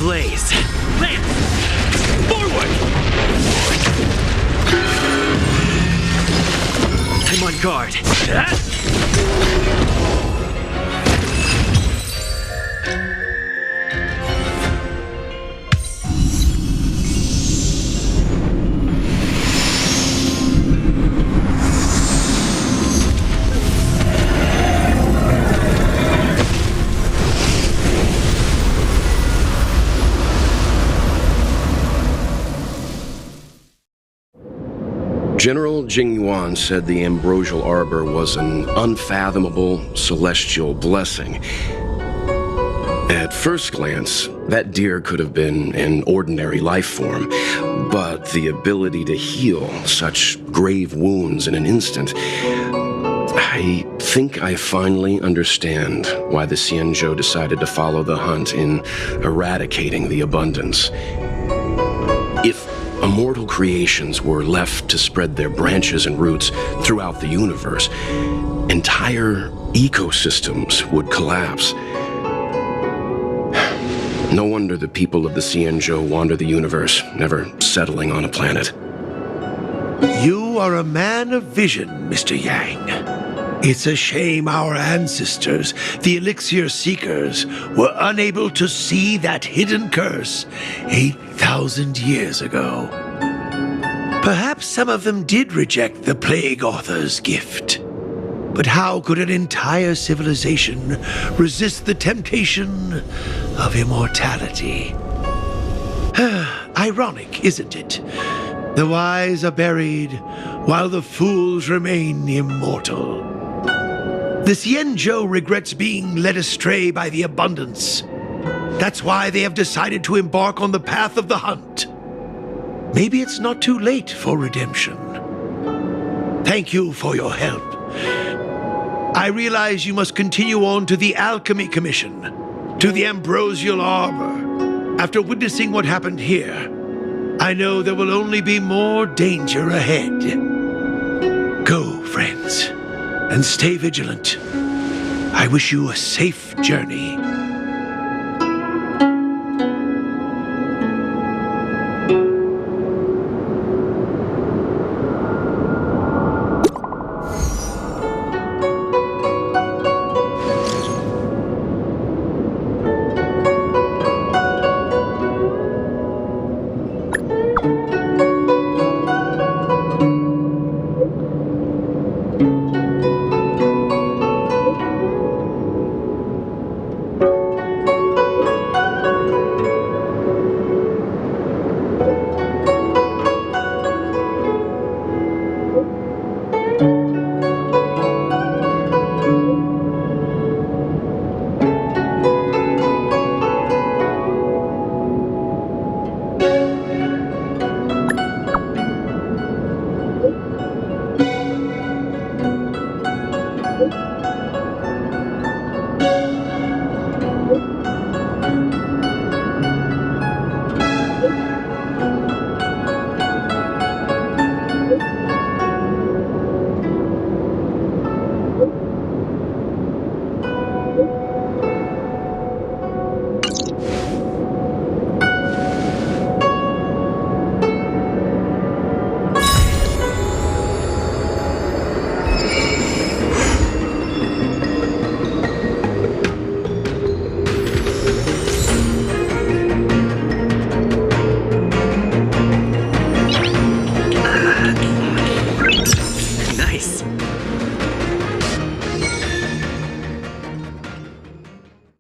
Blaze! Lance! Forward! I'm on guard. General Jingyuan said the ambrosial arbor was an unfathomable celestial blessing. At first glance, that deer could have been an ordinary life form, but the ability to heal such grave wounds in an instant, I think I finally understand why the Xianzhou decided to follow the hunt in eradicating the abundance. If immortal creations were left to spread their branches and roots throughout the universe, entire ecosystems would collapse. No wonder the people of the Xianzhou wander the universe, never settling on a planet. You are a man of vision, Mr. Yang. It's a shame our ancestors, the Elixir Seekers, were unable to see that hidden curse 8,000 years ago. Perhaps some of them did reject the Plague Author's gift. But how could an entire civilization resist the temptation of immortality? Ironic, isn't it? The wise are buried, while the fools remain immortal. The Xianzhou regrets being led astray by the abundance. That's why they have decided to embark on the path of the hunt. Maybe it's not too late for redemption. Thank you for your help. I realize you must continue on to the Alchemy Commission, to the Ambrosial Arbor. After witnessing what happened here, I know there will only be more danger ahead. Go, friends, and stay vigilant. I wish you a safe journey.